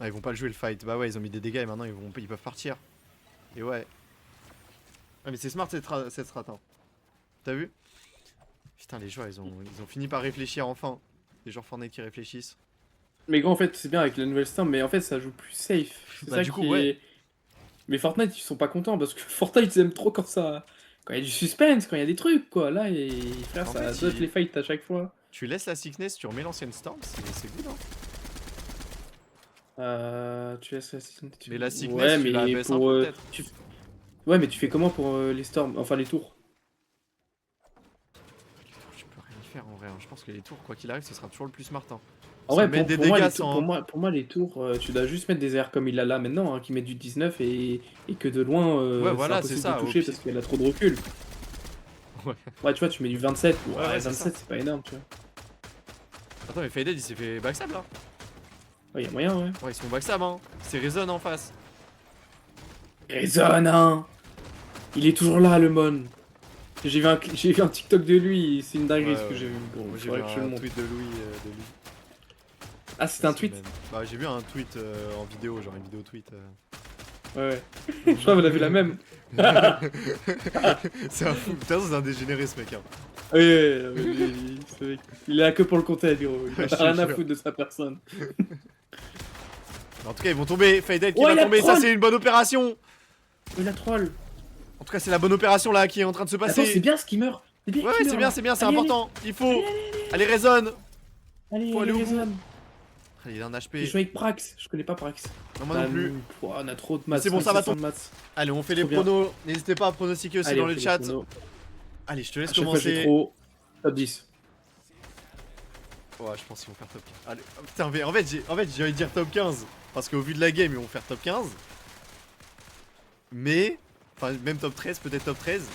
Ah, ils vont pas le jouer le fight. Bah ouais, ils ont mis des dégâts et maintenant ils peuvent partir. Et ouais. Ah mais c'est smart cette strat hein. T'as vu? Putain les joueurs ils ont fini par réfléchir enfin. Les joueurs Fortnite qui réfléchissent. Mais gros, en fait, c'est bien avec la nouvelle Storm, mais en fait, ça joue plus safe. C'est Bah, ça du coup, qui ouais. est. Mais Fortnite, ils sont pas contents parce que Fortnite, ils aiment trop quand ça. Quand il y a du suspense, quand il y a des trucs, quoi. Là, frère, En ça fait, dodge les fights à chaque fois. Tu laisses la sickness, tu remets l'ancienne Storm, c'est good hein. Tu laisses la Mais la sickness, ouais, tu la mais baisses un pour. peu peut-être. Ouais, mais tu fais comment pour les Storms? Enfin, les tours? Tu peux rien y faire en vrai. Hein. Je pense que les tours, quoi qu'il arrive, ce sera toujours le plus smart. Hein. En Ça vrai, met des pour moi, dégâts les tours, sans. pour moi, les tours, tu dois juste mettre des airs comme il a là maintenant, hein, qui met du 19 et que de loin, Ouais, voilà, c'est c'est impossible ça, de au toucher pire. parce qu'il a trop de recul. Ouais. Ouais, tu vois, tu mets du 27. Ouais, Ouais, c'est 27, c'est pas énorme, tu vois. Attends, mais Faded il s'est fait backstab là. Ouais, y a moyen, ouais. Ouais, ils sont backstab hein. C'est Reason en face. Résonne, hein. Il est toujours là, le Mon. J'ai vu un TikTok de lui, c'est une dinguerie Ouais, ce que ouais. j'ai vu. Bon, Moi j'ai faudrait vu que je le un montre. tweet de Louis. Ah, c'était un cette tweet? semaine. Bah, j'ai vu un tweet en vidéo, genre une vidéo tweet. Ouais, ouais. Je crois que vous avez la même. C'est un fou. Putain, c'est un dégénéré ce mec. Hein. Ouais, ouais, ouais, il est là que pour le content, gros. Il Ouais, a je te rien à jure. foutre de sa personne. En tout cas, ils vont tomber. Faded qui Ouais, va il a tomber. Ça, troll. c'est une bonne opération. Il a troll. En tout cas, c'est la bonne opération là qui est en train de se passer. Attends, c'est bien ce qui meurt. C'est bien Ouais, qu'il c'est meurt, bien, là. c'est bien, c'est Allez, important. Il faut. Allez, raisonne. Allez, Faut aller au bout. résonne. Allez, il a un J'ai HP. joué avec Prax, je connais pas Prax. Non, moi non plus. On a trop de maths. c'est bon, ça va 500 de maths. Allez, on fait les Trop bien. pronos. N'hésitez pas à pronostiquer aussi Allez, dans on le fait chat. les pronos. Allez, je te À laisse chaque fois, j'ai commencer. trop. Top 10. Ouais, je pense qu'ils vont faire top 15. Allez, oh, putain, mais en fait, j'ai envie de dire top 15. Parce qu'au vu de la game, ils vont faire top 15. Mais. Enfin, même top 13, peut-être top 13.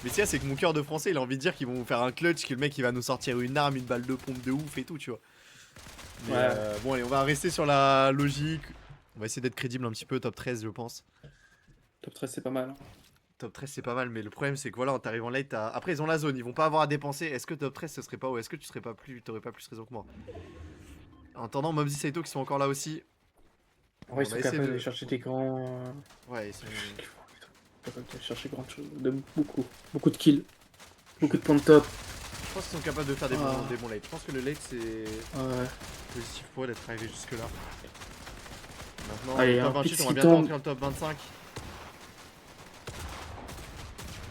Mais c'est ça, c'est que mon cœur de français, il a envie de dire qu'ils vont faire un clutch, que le mec il va nous sortir une arme, une balle de pompe de ouf et tout, tu vois. Mais Ouais. bon, allez, on va rester sur la logique. On va essayer d'être crédible un petit peu, top 13, je pense. Top 13, c'est pas mal. Top 13, c'est pas mal, mais le problème, c'est que voilà, t'arrives en late. Après, ils ont la zone, ils vont pas avoir à dépenser. Est-ce que top 13 ce serait pas haut? Est-ce que tu serais pas plus. T'aurais pas plus raison que moi? En attendant, Mobsy Saito qui sont encore là aussi. En vrai, On ils va sont essayer capables de- d'aller chercher des grands. Ouais, ils sont. Ils sont capables d'aller chercher grand chose. De beaucoup. Beaucoup de kills. Beaucoup de points de top. Je pense qu'ils sont capables de faire des bons lates. Je pense que le late, c'est Ouais. positif pour eux d'être arrivé jusque là. Maintenant, Allez, top un 28, Pix on va qui bientôt tombe. entrer dans le top 25.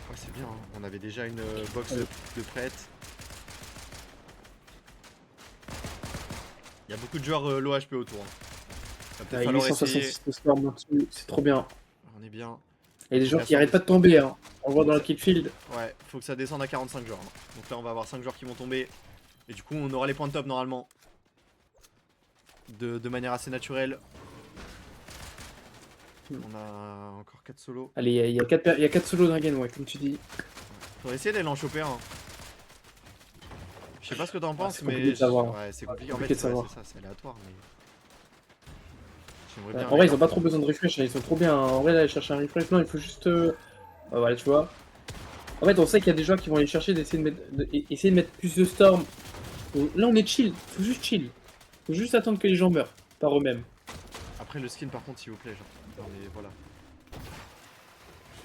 Ouais, c'est bien, hein. On avait déjà une box de prête. Il y a beaucoup de joueurs low HP autour. Hein. Va peut-être Il est falloir essayer. 166 de storm là-dessus, c'est trop bien. On est bien. Il y a des gens La qui arrêtent pas de tomber, hein. On le voit dans le killfield. Ouais, faut que ça descende à 45 joueurs. Hein. Donc là, on va avoir 5 joueurs qui vont tomber. Et du coup, on aura les points de top normalement. De manière assez naturelle. On a encore 4 solos. Allez, il y a 4 solos dans la game, ouais, comme tu dis. Faudrait essayer d'aller en choper un. Je sais pas ce que t'en penses, c'est mais. compliqué de savoir. Ouais, c'est compliqué. En Compliqué fait, de ouais, savoir. c'est ça, c'est aléatoire. Mais. J'aimerais bien. En vrai, ils ont pas trop besoin de refresh, hein, ils sont trop bien. En vrai, là, aller chercher un refresh, non, il faut juste. Voilà, tu vois. En fait, on sait qu'il y a des joueurs qui vont aller chercher d'essayer essayer de mettre plus de storm. Là, on est chill, faut juste chill. Faut juste attendre que les gens meurent, par eux-mêmes. Après, le skin, par contre, s'il vous plaît, genre. Non, mais voilà.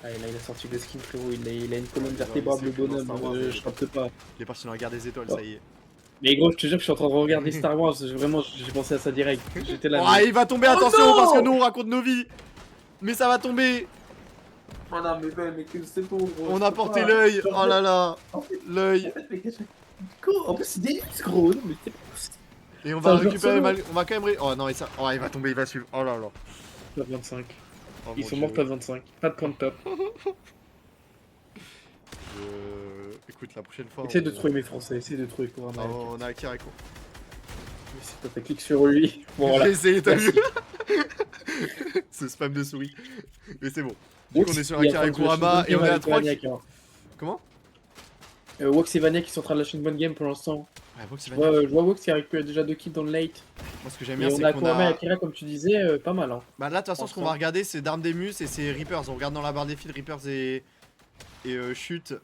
Ah, et là, il a sorti le skin, frérot. Il a une colonne Ouais, vertébrale, c'est le plus dans bonhomme. Star Wars, Je capte pas. Il est parti dans la guerre des étoiles, Oh. ça y est. Mais gros, je te jure que je suis en train de regarder Star Wars. Vraiment, j'ai pensé à ça direct. J'étais là. Oh, mais- il va tomber, Oh attention, non parce que nous, on raconte nos vies. Mais ça va tomber. Oh non, mais que c'est bon, gros. On a porté l'œil. Oh là là. L'œil. En plus, c'est des luxe, gros. Non, mais c'est pas possible. Et on C'est va un joueur récupérer solo. on va quand même. Oh non, et ça. Oh, il va tomber, il va suivre. Oh là là. Top 25. Oh, Ils mon sont Dieu. morts top 25. Pas de point de top. Écoute, la prochaine fois. Essaye de trouver mes français. Essaye de trouver Kurama. Oh, on a Akirako. S'il te plaît, clique sur lui. Bon, voilà. J'ai essayé, t'as vu? Merci. Ce spam de souris. Mais c'est bon. Du coup, on est sur Il y a Akira et pas de Kurama flash, et on est à avec 3. Maniac, hein. Comment? Wox et Vania qui sont en train de lâcher une bonne game pour l'instant. Ouais, Vox, Je il va vois Wox qui a récupéré déjà 2 kills dans le late. Moi, ce que j'aime Et bien, on c'est a qu'on Kurama et a. Akira, comme tu disais, pas mal. Hein. Bah là, de toute façon, ce qu'on va regarder, c'est Darmdemus et c'est Reapers. On regarde dans la barre des fils Reapers et Chute.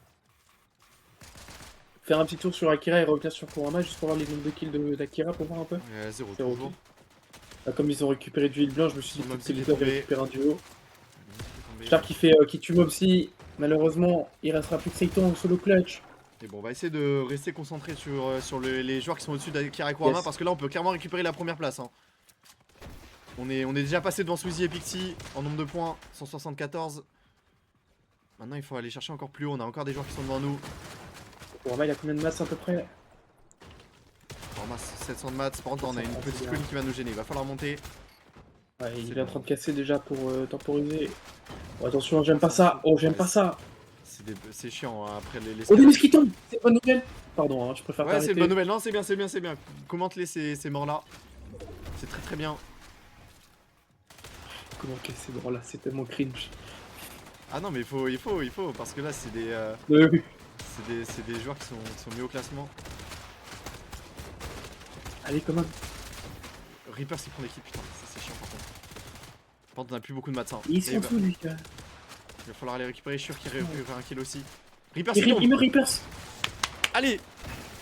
Faire un petit tour sur Akira et revenir sur Kurama juste pour voir les nombres de kills d'Akira pour voir un peu. 0 Zéro toujours. kill. Bah, comme ils ont récupéré du heal blanc, je me suis dit Son que mob c'est qui est les deux qui tombé. récupèrent un duo. Tombé. Shark qui tue Mobsy. Malheureusement, il restera plus que Seiton en solo clutch. Et bon, on va essayer de rester concentré sur les joueurs qui sont au-dessus d'Akira et Kurama Yes. parce que là, on peut clairement récupérer la première place. Hein. On est déjà passé devant Sweezy et Pixie en nombre de points, 174. Maintenant, il faut aller chercher encore plus haut. On a encore des joueurs qui sont devant nous. Kurama, il a combien de masse à peu près? On ramasse 700 de maths. Par contre, on a une 700, petite c'est colline qui va nous gêner. Il va falloir monter. Ouais, il est en train de casser déjà pour temporiser. Oh, attention, j'aime pas ça. Oh, j'aime pas ça. C'est chiant hein, après les Oh, Demus qui tombe. C'est une bonne nouvelle. Pardon, hein, je préfère Ouais, t'arrêter. c'est une bonne nouvelle. Non, c'est bien, c'est bien, c'est bien. Commente-les ces morts-là. C'est très très bien. Comment casser dans là, c'est tellement cringe. Ah non, mais il faut, parce que là, c'est des joueurs qui sont mis au classement. Allez, quand même. Reaper s'y prend l'équipe, putain, ça c'est chiant par contre. Par contre, on a plus beaucoup de maths. Hein. Il s'en fout, lui. Il va falloir aller récupérer. Je suis sûr qu'il récupère un kill aussi. Reaper Il s'y me tombe. Reapers. Allez,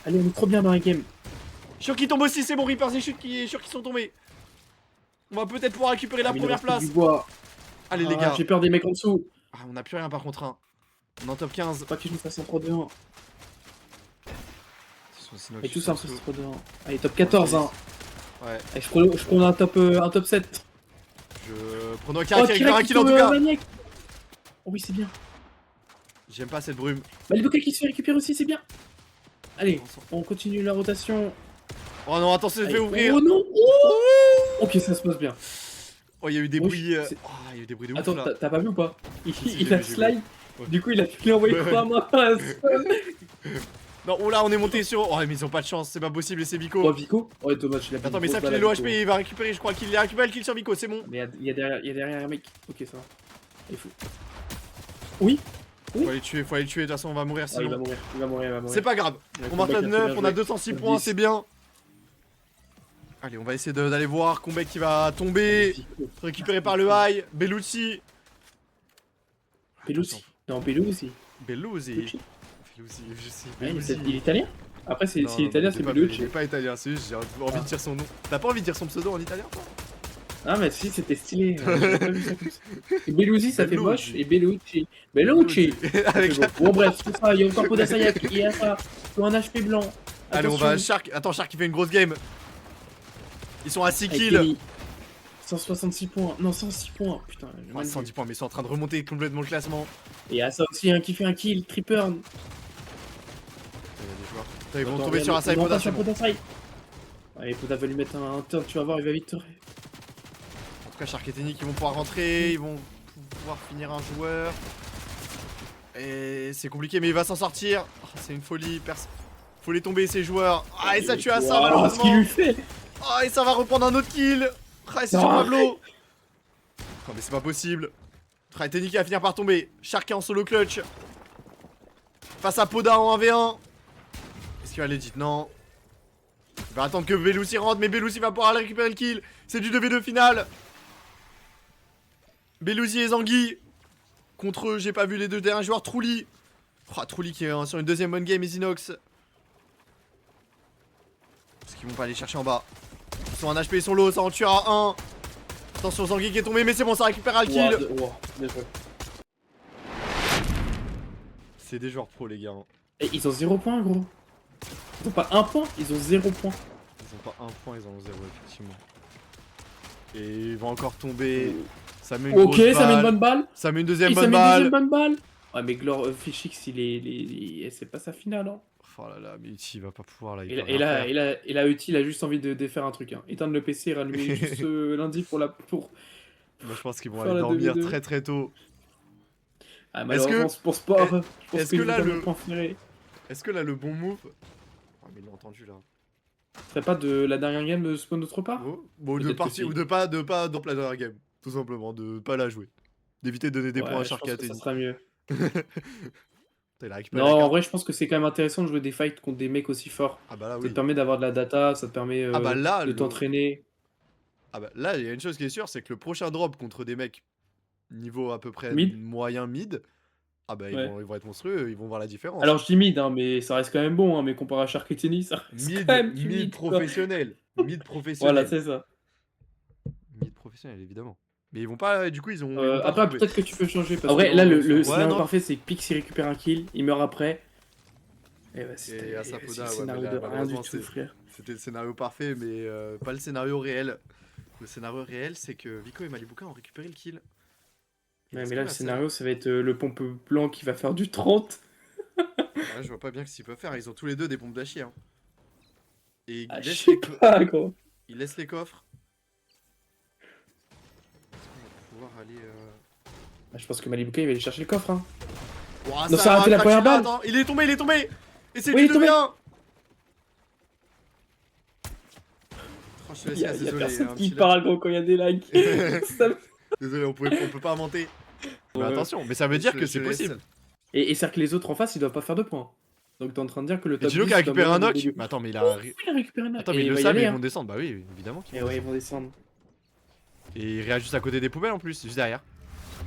Allez, on est trop bien dans la game. je suis sûr qu'il tombe aussi. C'est bon, Reapers et Chute qui sont tombés. On va peut-être pouvoir récupérer la Ah, mais il première reste place. du bois. Allez, les Ah, gars. j'ai peur des mecs en dessous. Ah, on a plus rien par contre. Hein. On est en top 15. Faut pas que je me fasse un 3-2-1. Sinon, Et je tout suis ça, un sous. 3-2-1. Allez, top 14, hein. Ouais, Allez, je prends un top 7. je. Prenons un qui récupère Kira un qui kill en tombe, tout cas. Maniac. Oh oui, c'est bien. J'aime pas cette brume. Bah, le Bocal qui se fait récupérer aussi, c'est bien. Allez, on continue la rotation. Oh non, attends, ça se fait Allez. ouvrir. Oh non. Oh. Ok, ça se passe bien. Oh, il y a eu des Oh, bruits. c'est- Oh, il y a eu des bruits de Attends, ouf là. t'as pas vu ou pas? si, Il j'ai a vu, j'ai slide. Ouais. Du coup, il a pu envoyer Ouais, 3 mains. Non, oh là, on est monté sur. Oh, mais ils ont pas de chance, c'est pas possible, et c'est Vico. Oh, Vico? Ouais, dommage, il a Attends, mais ça, il est low HP, il va récupérer, je crois qu'il a récupéré le kill sur Vico, c'est bon. Mais il y a derrière un mec. Ok, ça va. Il faut. Oui? Faut aller le tuer, de toute façon, on va mourir Ah, il va sinon. mourir, il va mourir, il va mourir. C'est pas grave, Il a on marque à Comeback 9, on a joué. 206 10. points, c'est bien. Allez, on va essayer d'aller voir. Comeback qui va tomber, Vico. récupéré par le high. Bellucci. Pelusi. Non, Pelusi. Bellucci. Pelucci. Bellucci, je sais. Ouais, Bellucci. il est italien? Après, s'il Non, est italien, il c'est est pas- Bellucci. Il est pas italien, c'est juste, j'ai envie de dire son nom. T'as pas envie de dire son pseudo en italien, toi? Ah, mais si, c'était stylé. J'avais pas vu ça comme ça. Et Bellusi, ça fait Bellucci. moche. Et Bellucci. Bellucci. Avec la- Bon, bref, c'est ça. Il y a encore Podasayak. Il y a ça. Il y a un HP blanc. Allez, on Attention. va Shark. Attends, Shark, il fait une grosse game. Ils sont à 6 Avec kills. Kenny. 166 points. Non, 106 points. Putain, j'ai Ouais, mal 110 vu. points, mais ils sont en train de remonter complètement le classement. Et il y a ça aussi, un qui fait un kill. Tripurn. Putain, il y a des joueurs. Putain, ils vont tomber sur un side Poda, c'est bon. Allez, Poda va lui mettre un turn, tu vas voir, il va vite te... En tout cas, Shark et Tenny qui vont pouvoir rentrer. Ils vont pouvoir finir un joueur. Et c'est compliqué, mais il va s'en sortir. Oh, c'est une folie. Faut les tomber, ces joueurs. Ah, et ça tue à ça, Wow, ce qu'il malheureusement. lui fait. Ah, et ça va reprendre un autre kill. Ah, et c'est sur Non. Pablo. Non, mais c'est pas possible. Ah, et Tenny qui va finir par tomber. Shark est en solo clutch. Face à Poda en 1v1. Est-ce qu'il va legit? Non. Il va attendre que Bellucci rentre, mais Bellucci va pouvoir aller récupérer le kill. C'est du 2v2 final. Bellucci et Zangui. Contre eux, j'ai pas vu les deux derniers joueurs. Trulli. Oh, Trulli qui est sur une deuxième bonne game. Ezinox. Est-ce qu'ils vont pas aller chercher en bas? Ils sont en HP, ils sont low, ça en tuera un. Attention, Zangui qui est tombé, mais c'est bon, ça récupérera le kill. Bien joué. C'est des joueurs pro, les gars. Hein. Et ils ont 0 point, gros. Ils ont pas 1 point, ils ont 0 point. Ils ont pas un point, ils en ont 0, effectivement. Et ils vont encore tomber. Ça met une Ok, grosse ça met une balle. bonne balle. Ça met une deuxième Et ça bonne met une deuxième balle. bonne balle. Ouais, mais Glor Fishix, c'est pas sa finale, hein. Oh là là, mais Uchi, il va pas pouvoir là. Et là, Uti, il a juste envie de défaire un truc. Hein. Éteindre le PC et rallumer juste lundi pour Moi, je pense qu'ils vont Faire aller la dormir 2v2. très très tôt. Ah, malheureusement, je pense pas. Je pense est-ce que là, ils vont le- pas préférer. Est-ce que là, le bon move. Oh, mais il l'a entendu là. Ce serait pas de la dernière game de spawn d'autre part? Oh, bon, de Peut-être que partir si. ou de pas dans la dernière game. Tout simplement, de pas la jouer. D'éviter de donner des Ouais, points à je Shark pense et à que ça Tenny. serait mieux. Il a récupéré Non, la en carte. vrai, je pense que c'est quand même intéressant de jouer des fights contre des mecs aussi forts. Ah bah là, Ça oui. te permet d'avoir de la data, ça te permet Ah bah là, de t'entraîner. Ah bah là, il y a une chose qui est sûre, c'est que le prochain drop contre des mecs niveau à peu près Mid? moyen mid, ah bah Ouais. ils vont être monstrueux, ils vont voir la différence. Alors je dis mid, hein, mais ça reste quand même bon, hein, mais comparé à Shark et Tennis, ça reste quand même du Mid mid, quoi. professionnel. Mid Voilà, professionnel. c'est ça. Mid professionnel, évidemment. Mais ils vont pas, du coup, ils vont pas Après, trouver. peut-être que tu peux changer, parce En que vrai, vrai, là, le ouais, scénario non. parfait, c'est que Pix, il récupère un kill, il meurt après. Et bah, Et c'est Asapoda, le ouais, mais scénario là, de rien du malheureusement, tout, frère. c'était le scénario parfait, mais pas le scénario réel. Le scénario réel, c'est que Vico et Malibuka ont récupéré le kill. Il Ouais, reste mais que là, le Marcel. scénario, ça va être le pompe blanc qui va faire du 30. Ouais, je vois pas bien ce qu'ils peuvent faire. Ils ont tous les deux des pompes d'acier. Hein. Et Ah, ils je laissent sais les, pas, gros. ils laissent les coffres. Est-ce qu'on va pouvoir aller. Bah, je pense que Malibuka, il va aller chercher le coffre, hein. Ouah, Non, ça ça a va raté la cracher première là, balle. attends. Il est tombé, il est tombé. Et c'est Oui, du il est tombé. 2v1. Oh, je te Il laisse y là, a désolé. personne Un qui petit parle, gros, quand il y a des lags. Ça me- Désolé, on peut pas monter. Mais Ouais. attention, mais ça veut dire que c'est possible. Et c'est-à-dire que les autres en face, ils doivent pas faire de points. Donc t'es en train de dire que le Et top Gino 10 qui a il doit récupéré mourir un au knock. milieu. Mais attends, mais il a. Il a récupéré un knock. Attends, mais Et ils il le va y savent, aller, ils hein. vont descendre. Bah oui, évidemment qu'ils Et vont ouais, ils descendre. vont descendre. Et il réagit juste à côté des poubelles en plus, juste derrière.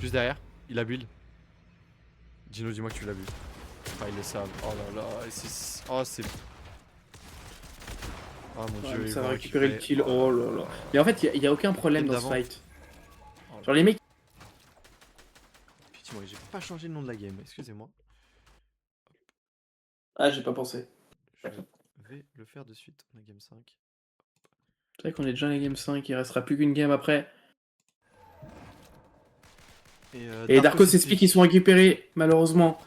Juste derrière, il a build. Gino, dis-moi que tu l'as vu. Ah, ils le savent. Oh là là, oh c'est. Oh mon Ouais, dieu, mais ils ça vont va récupérer le kill. Oh là là. là. Mais en fait, il y a aucun problème Game dans ce d'avant. fight. Genre les mecs. Effectivement, j'ai pas changé le nom de la game, excusez-moi. Ah, j'ai pas pensé. Je vais le faire de suite, la game 5. C'est vrai qu'on est déjà à la game 5, il restera plus qu'une game après. Et Darko s'explique qu'ils sont récupérés, malheureusement.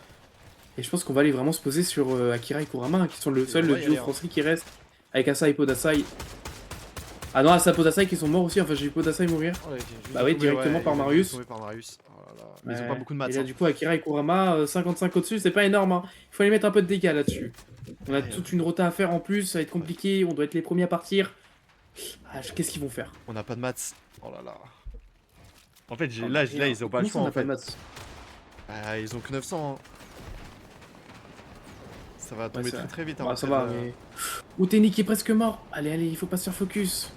Et je pense qu'on va aller vraiment se poser sur Akira et Kurama, hein, qui sont le Et seul on va y duo aller, hein. français qui reste. Avec Asa et Podasai. Ah non, Asa et Podasai qui sont morts aussi, enfin j'ai vu Podasai mourir. Oh, là, j'ai Bah oui, tombé, directement par ils ont Marius. tombé par Marius. Oh là là. Mais ils ont Ouais. pas beaucoup de maths. Et là, Hein. du coup, Akira et Kurama, 55 au-dessus, c'est pas énorme. Hein. Il faut aller mettre un peu de dégâts là-dessus. On a Ouais, toute une rota à faire en plus, ça va être compliqué, on doit être les premiers à partir. Ah, qu'est-ce qu'ils vont faire? On n'a pas de maths. Oh là là. En fait, Ah, là, merde. ils ont pas le Comment ça, choix on en a pas fait. de maths. Ah, ils ont que 900. Hein. Ça va tomber ça- très vite. Hein, Bah, ça après va, le- mais. Outeni qui est presque mort. Allez, allez, il faut pas se faire focus.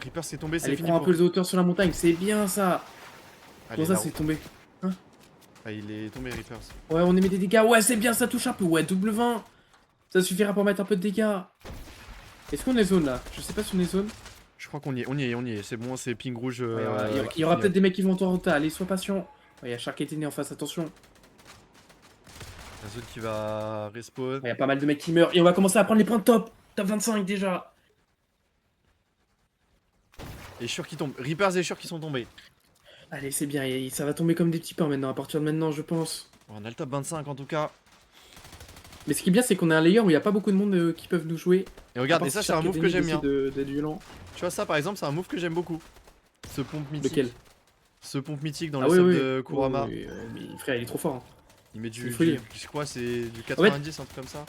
Reaper s'est tombé, c'est Allez, fini prends un pour. peu de hauteur sur la montagne, c'est bien ça. Allez, Comment ça, là, c'est tombé? Ah, il est tombé, Reapers. Ouais, on émet des dégâts. Ouais, c'est bien, ça touche un peu. Ouais, double 20. Ça suffira pour mettre un peu de dégâts. Est-ce qu'on est zone là? Je sais pas si on est zone. Je crois qu'on y est, on y est, on y est. C'est bon, c'est ping rouge. Ouais, il y aura peut-être des mecs qui vont en rota. Allez, sois patient. Ouais, il y a Shark et Tennis en face, attention. La zone qui va respawn. Ouais, il y a pas mal de mecs qui meurent. Et on va commencer à prendre les points de top. Top 25 déjà. Et Shur qui tombe. Reapers et Shur qui sont tombés. Allez, c'est bien. Ça va tomber comme des petits pains maintenant, à partir de maintenant, je pense. On a le top 25 en tout cas. Mais ce qui est bien, c'est qu'on a un layer où il n'y a pas beaucoup de monde qui peuvent nous jouer. Et regarde, À part et ça si c'est un Shark et move que Tennis j'aime bien. décident d'être violent. Tu vois, ça par exemple, c'est un move que j'aime beaucoup. Ce pompe mythique. Lequel? Ce pompe mythique dans Ah le oui, sub oui. de Kurama. Oui, mais frère, il est trop fort. Hein. Il met c'est folie. je crois c'est du 90, un truc comme ça.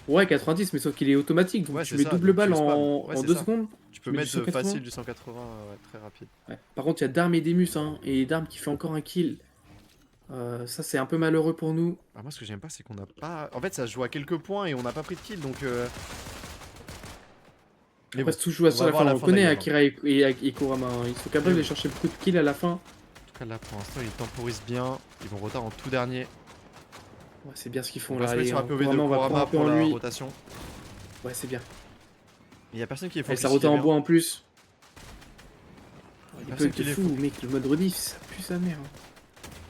Ouais, 90, mais sauf qu'il est automatique. Donc Ouais, tu c'est mets ça, double donc balle tu spams. en, Ouais, en c'est 2 ça. secondes. Tu peux Mais du mettre 180. facile du 180, ouais, très rapide. Ouais. Par contre, il y a Darm et Demus, hein, et Darm qui fait encore un kill. Ça, c'est un peu malheureux pour nous. Ah, moi ce que j'aime pas c'est qu'on a pas... En fait ça se joue à quelques points et on n'a pas pris de kill donc... Mais Après, bon, tout joue à on ça va à la voir fin. la On fin de la connaît game, Akira et Kurama. Hein. Ils sont capables Mais d'aller bon. chercher beaucoup de kills à la fin. En tout cas là pour l'instant ils temporisent bien. Ils vont retard en tout dernier. Ouais, c'est bien ce qu'ils font On va là. se mettre Et, sur la POV de Kurama, on va prendre Kurama un peu pour en la lui. rotation. Ouais, c'est bien. Il y a personne qui est Et focus. ça rota en bois en plus. Il Personne peut qui être les fou, mec. Le mode rediff, ça pue sa mère. Hein.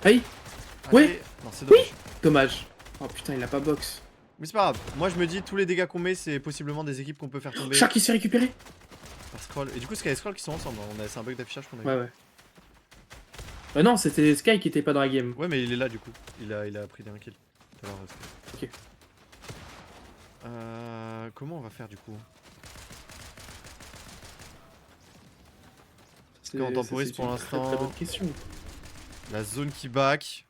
Aïe! Allez. Ouais. Non c'est dommage. Dommage. Oh putain, il a pas box. Mais c'est pas grave. Moi je me dis tous les dégâts qu'on met c'est possiblement des équipes qu'on peut faire tomber Shark qui s'est récupéré. par scroll. Et du coup Sky et Scroll qui sont ensemble. C'est un bug d'affichage qu'on a eu. Ouais, ouais. Bah non, c'était Sky qui était pas dans la game. Ouais mais il est là du coup. Il a pris des 1 kill. Tout à l'heure, Ok. comment on va faire du coup? On temporise pour l'instant. Très bonne question. La zone qui back.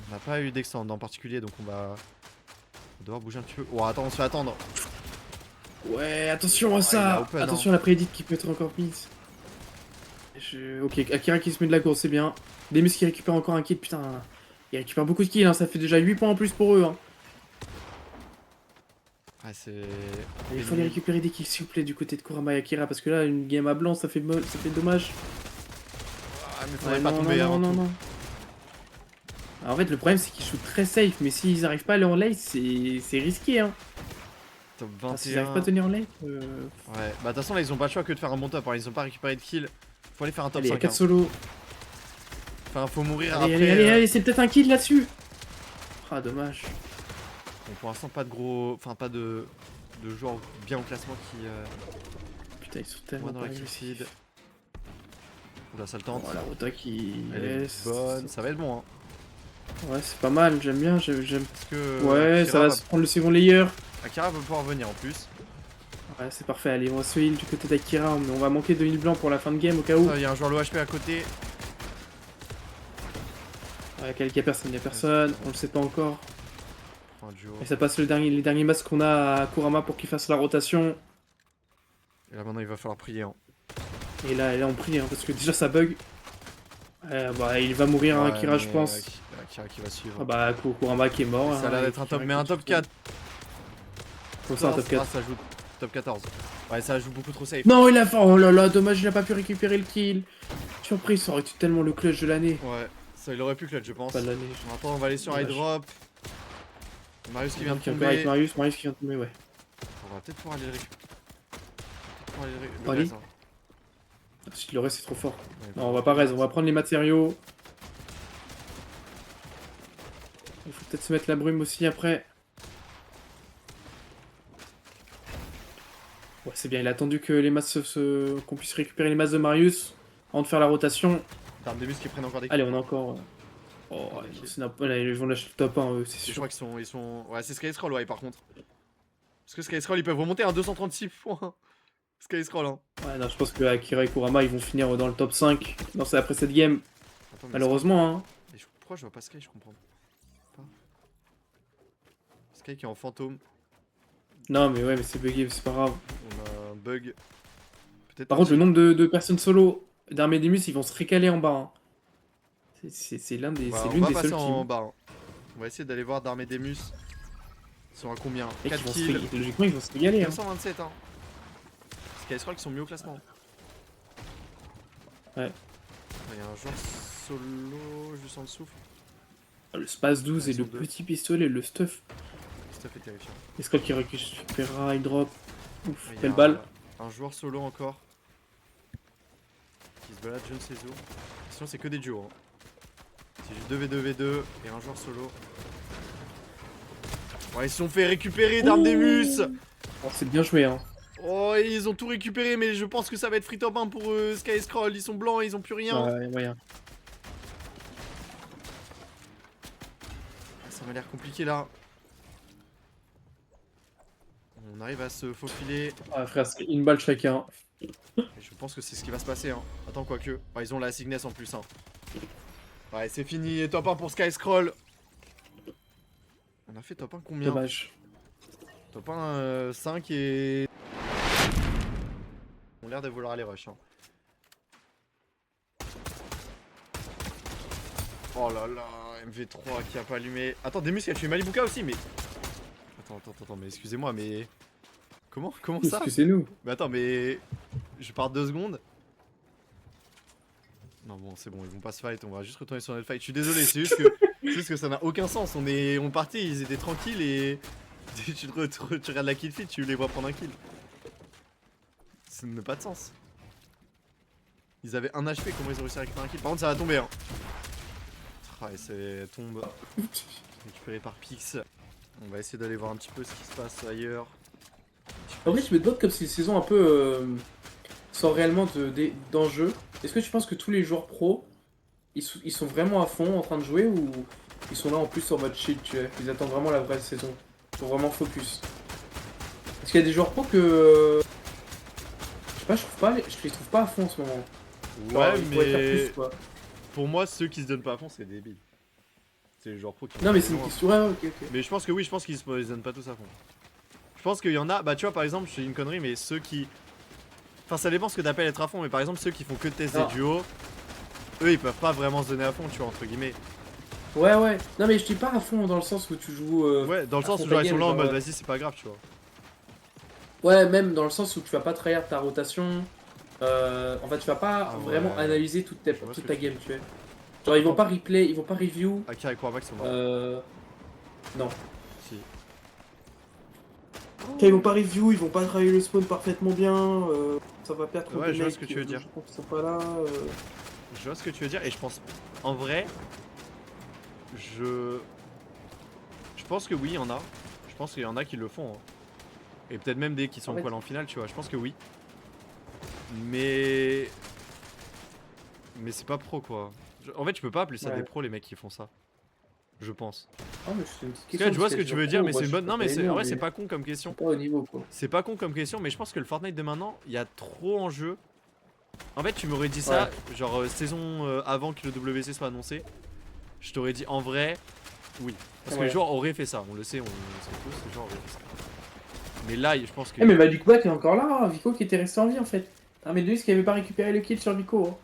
On n'a pas eu d'extend en particulier donc on va devoir bouger un petit peu. Oh attends, on se fait attendre. Ouais, attention à il a ça. open, Attention à la prédite qui peut être encore mise. Ok, Akira qui se met de la course, c'est bien. Demus qui récupère encore un kill, putain. Ils récupèrent beaucoup de kills, hein. Ça fait déjà 8 points en plus pour eux. Hein. Ah, c'est. Il faut les récupérer des kills, s'il vous plaît, du côté de Kurama et Akira, parce que là, une game à blanc, ça fait dommage. Ah, mais faudrait pas tomber avant tout. Alors, en fait, le problème, c'est qu'ils shootent très safe, mais s'ils arrivent pas à aller en late, c'est risqué. Hein. Top Enfin, s'ils 21. arrivent pas à tenir en late. Ouais, bah de toute façon, là, ils ont pas le choix que de faire un bon top. Hein. Ils ont pas récupéré de kills. Faut aller faire un top Allez, 5. 4 hein. solos. Enfin, faut mourir Allez, après. allez, c'est peut-être un kill là-dessus. Ah, dommage. Bon, pour l'instant, pas de gros. Enfin, pas de joueurs bien au classement qui. Putain, ils sont tellement Dans pas la agressifs. kill feed. Oula, ça le tente. Voilà, Rota qui. Elle est bonne. Ça va être bon. Hein. Ouais, c'est pas mal, j'aime bien. Parce que. Ouais, Akira ça va se prendre le second layer. Akira va pouvoir venir en plus. Ouais, c'est parfait. Allez, on va se heal du côté d'Akira, mais on va manquer de heal blanc pour la fin de game au cas où. Il y a un joueur low HP à côté. Ouais, quel y a personne, on le sait pas encore. Enfin, duo. Et ça passe les derniers masques qu'on a à Kurama pour qu'il fasse la rotation. Et là maintenant il va falloir prier. Hein. Et là on prie, hein, parce que déjà ça bug. Bah, il va mourir, hein, Akira, je pense. Akira qui va suivre. Ah bah, Kurama qui est mort. Ça a l'air d'être un top, mais un top 4. Comment ça, un top 4 ça joue top 14. Ouais, ça joue beaucoup trop safe. Non, il a fait. Oh là là, dommage, il a pas pu récupérer le kill. Surprise, ça aurait été tellement le clutch de l'année. Ouais, ça il aurait pu clutch, je pense. Pas de l'année. Maintenant, on va aller sur high drop. Marius qui vient de tomber. Avec Marius qui vient de tomber, ouais. On va peut-être pouvoir aller le récupérer. Allez. Si le reste c'est trop fort. Non, on va pas raise, on va prendre les matériaux. Il faut peut-être se mettre la brume aussi après. Ouais, c'est bien, il a attendu que les masses qu'on puisse récupérer les masses de Marius avant de faire la rotation. T'as des muscles qui prennent encore des. Allez, on a encore. Oh, là, ils vont lâcher le top 1, eux, c'est sûr. Je crois qu'ils sont. Ouais, c'est Sky Scroll, ouais, par contre. Parce que Sky Scroll, ils peuvent remonter à 236 points. Sky Scroll, hein. Ouais, non, je pense que Akira et Kurama ils vont finir dans le top 5 après cette game. Attends, malheureusement, hein. Pourquoi je vois pas Sky, je comprends pas. Sky qui est en fantôme. Non, mais ouais, mais c'est bugué, c'est pas grave. On a un bug. Par contre, le nombre de personnes solo d'Armédemus, ils vont se récaler en bas. Hein. C'est l'une des seules teams. En bas, hein. On va essayer d'aller voir d'Armédemus. Ils sont à combien? 4 kills. Logiquement, ils vont se régaler. 227, hein. Sky Scroll qui sont mieux au classement. Ouais. Il y a un joueur solo juste en dessous. Le Space 12 et le petit pistolet, le stuff. Le stuff est terrifiant. Est-ce qu'il récupérera il drop? Ouf, belle balle. Un joueur solo encore. Qui se balade je ne sais où. Sinon c'est que des duos. Hein. C'est juste 2v2v2 et un joueur solo. Ouais, ils se sont fait récupérer d'Armédemus. Oh, c'est bien joué, hein. Oh, ils ont tout récupéré, mais je pense que ça va être free top 1 pour Sky Scroll. Ils sont blancs, ils ont plus rien. Ouais, moyen. Ça m'a l'air compliqué là. On arrive à se faufiler. Ah, frère, c'est une balle chacun. Et je pense que c'est ce qui va se passer. Hein. Attends, quoique. Ouais, ils ont la Cygnus en plus. Hein. Ouais, c'est fini. Top 1 pour Sky Scroll. On a fait top 1 combien? Dommage. Top 1 5 et. On a l'air de vouloir aller rush. Hein. Oh là là, MV3 qui a pas allumé. Attends, Demus qui a tué Malibuka aussi, mais. Attends, mais excusez-moi, mais. Comment ça? Excusez-nous. Mais attends, mais. Je pars 2 secondes. Non, bon, c'est bon, ils vont pas se fight, on va juste retourner sur notre fight. Je suis désolé, c'est juste que ça n'a aucun sens. On partait, ils étaient tranquilles et. tu regardes la kill feed, tu les vois prendre un kill. Ça n'a pas de sens. Ils avaient 1 HP, comment ils ont réussi à récupérer un kill? Par contre, ça va tomber, hein. Ah, et c'est tombe. Récupéré par Pix. On va essayer d'aller voir un petit peu ce qui se passe ailleurs. En vrai, je me demande comme c'est une saison un peu sans réellement d'enjeu. Est-ce que tu penses que tous les joueurs pros, ils sont vraiment à fond en train de jouer ou ils sont là en plus en mode chill, tu vois? Ils attendent vraiment la vraie saison. Ils sont vraiment focus. Parce qu'il y a des joueurs pros que... je sais pas, je les trouve pas à fond en ce moment. Ouais, ils pourraient faire mais... plus, quoi. Pour moi, ceux qui se donnent pas à fond, c'est débile. C'est les joueurs pros qui... Non mais c'est une question... Ouais, ok. Mais je pense que oui, je pense qu'ils se donnent pas tous à fond. Je pense qu'il y en a... Bah tu vois, par exemple, je fais une connerie, mais ceux qui... Enfin, ça dépend ce que t'appelles être à fond, mais par exemple, ceux qui font que tester duo, eux, ils peuvent pas vraiment se donner à fond, tu vois, entre guillemets. Ouais, ouais. Non, mais je dis pas à fond dans le sens où tu joues. Ouais, dans le à sens fond où ta genre ils sont game, là en genre, mode vas-y, c'est pas grave, tu vois. ouais, même dans le sens où tu vas pas tryhard ta rotation. En fait, tu vas pas Ah vraiment ouais. analyser Je vois ce toute que ta tu game, veux dire. tu vois. Genre, ils vont Attends, pas replay, ils vont pas review. Akira et Kurama qui sont morts. Non. Si. Quand ils vont pas review, ils vont pas travailler le spawn parfaitement bien. Ça va perdre contre Ouais, des je vois ce mecs que tu veux dire. je pense qu'ils sont pas là. Je vois ce que tu veux dire et je pense. En vrai, je. Je pense que oui, il y en a. Je pense qu'il y en a qui le font. Hein. Et peut-être même des qui sont En fait, poil en finale, tu vois. Je pense que oui. Mais. Mais c'est pas pro quoi. En fait, tu peux pas appeler ça des ouais. pros les mecs qui font ça. Je pense. Ah, mais c'est une petite Parce que là, question. je vois Parce ce qu'il que y a tu des veux gens dire, pros, mais moi c'est je une suis bonne. pas Non, mais les noms, en vrai, c'est mais pas con comme ils question. sont pas au niveau quoi. C'est pas con comme question, mais je pense que le Fortnite de maintenant, il y a trop en jeu. En fait, tu m'aurais dit ça, genre saison avant que le WC soit annoncé. Je t'aurais dit en vrai, oui. Parce que les Ouais. joueurs auraient fait ça, on le sait tous, les joueurs auraient fait ça. Mais là, je pense que. Eh, mais bah, du coup, il est encore là, hein. Vico qui était resté en vie en fait. Ah, mais Deus qui avait pas récupéré le kill sur Vico. Hein.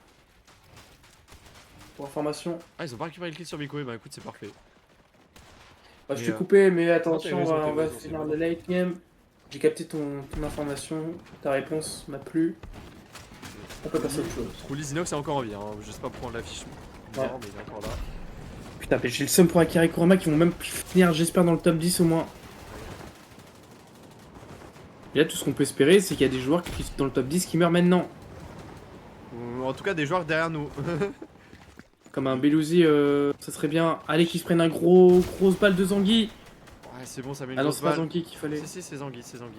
Pour information. Ah, ils ont pas récupéré le kill sur Biko, bah écoute, c'est parfait. Bah, je Mais, t'ai coupé, mais non, t'as attention, raison, on va c'est finir bon. le late game. J'ai capté ton information, ta réponse m'a plu. On peut passer à autre chose. Roulis Inox est encore en vie, hein. Je sais pas prendre l'affiche. Non, Ouais. mais il est encore là. Putain, mais j'ai le seum pour Akira et Kurama qui vont même finir, j'espère, dans le top 10 au moins. Et là, tout ce qu'on peut espérer, c'est qu'il y a des joueurs qui sont dans le top 10 qui meurent maintenant. Ou en tout cas, des joueurs derrière nous. Comme un Belouzi, ça serait bien. Allez, qu'ils se prennent un grosse balle de Zangui. Ouais, c'est bon, ça met une Ah non, grosse c'est pas balle. Zangui qu'il fallait. Si, c'est Zangui, c'est Zangui.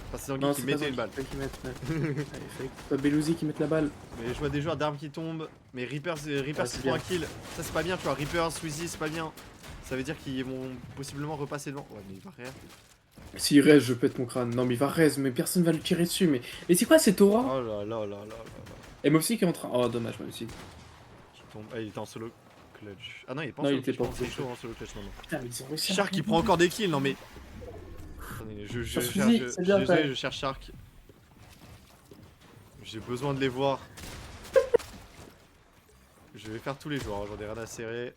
Enfin, c'est Zangui Non, qui c'est pas mettait Zangui une balle. qu'il fallait qu'il mette, ouais. Ouais, il fallait que ce soit Belouzi qui mette la balle. Mais je vois des joueurs d'armes qui tombent. Mais Reapers Ouais, qui c'est prend bien. un kill. Ça, c'est pas bien, tu vois. Reapers, Sweezy, c'est pas bien. Ça veut dire qu'ils vont possiblement repasser devant. Ouais, mais il va rien. S'il reste, je pète mon crâne. Non, mais il va reste, mais personne va le tirer dessus. Mais c'est quoi cette aura? Oh là là là là là là. Et Mopsy qui est en train. Oh, dommage, Mopsy. Qui tombe. Ah, il était en solo clutch. Ah non, il est pas en Non, il solo était clutch. pas en pardon, C'est solo chaud en solo clutch maintenant. Putain, mais ils ont réussi à Shark qui marquer prend un encore des kills, non mais. Attendez, je Sur cherche. Squeezie, c'est bien Désolé, fait. je cherche Shark. J'ai besoin de les voir. Je vais faire tous les jours, hein, j'en ai rien à serrer.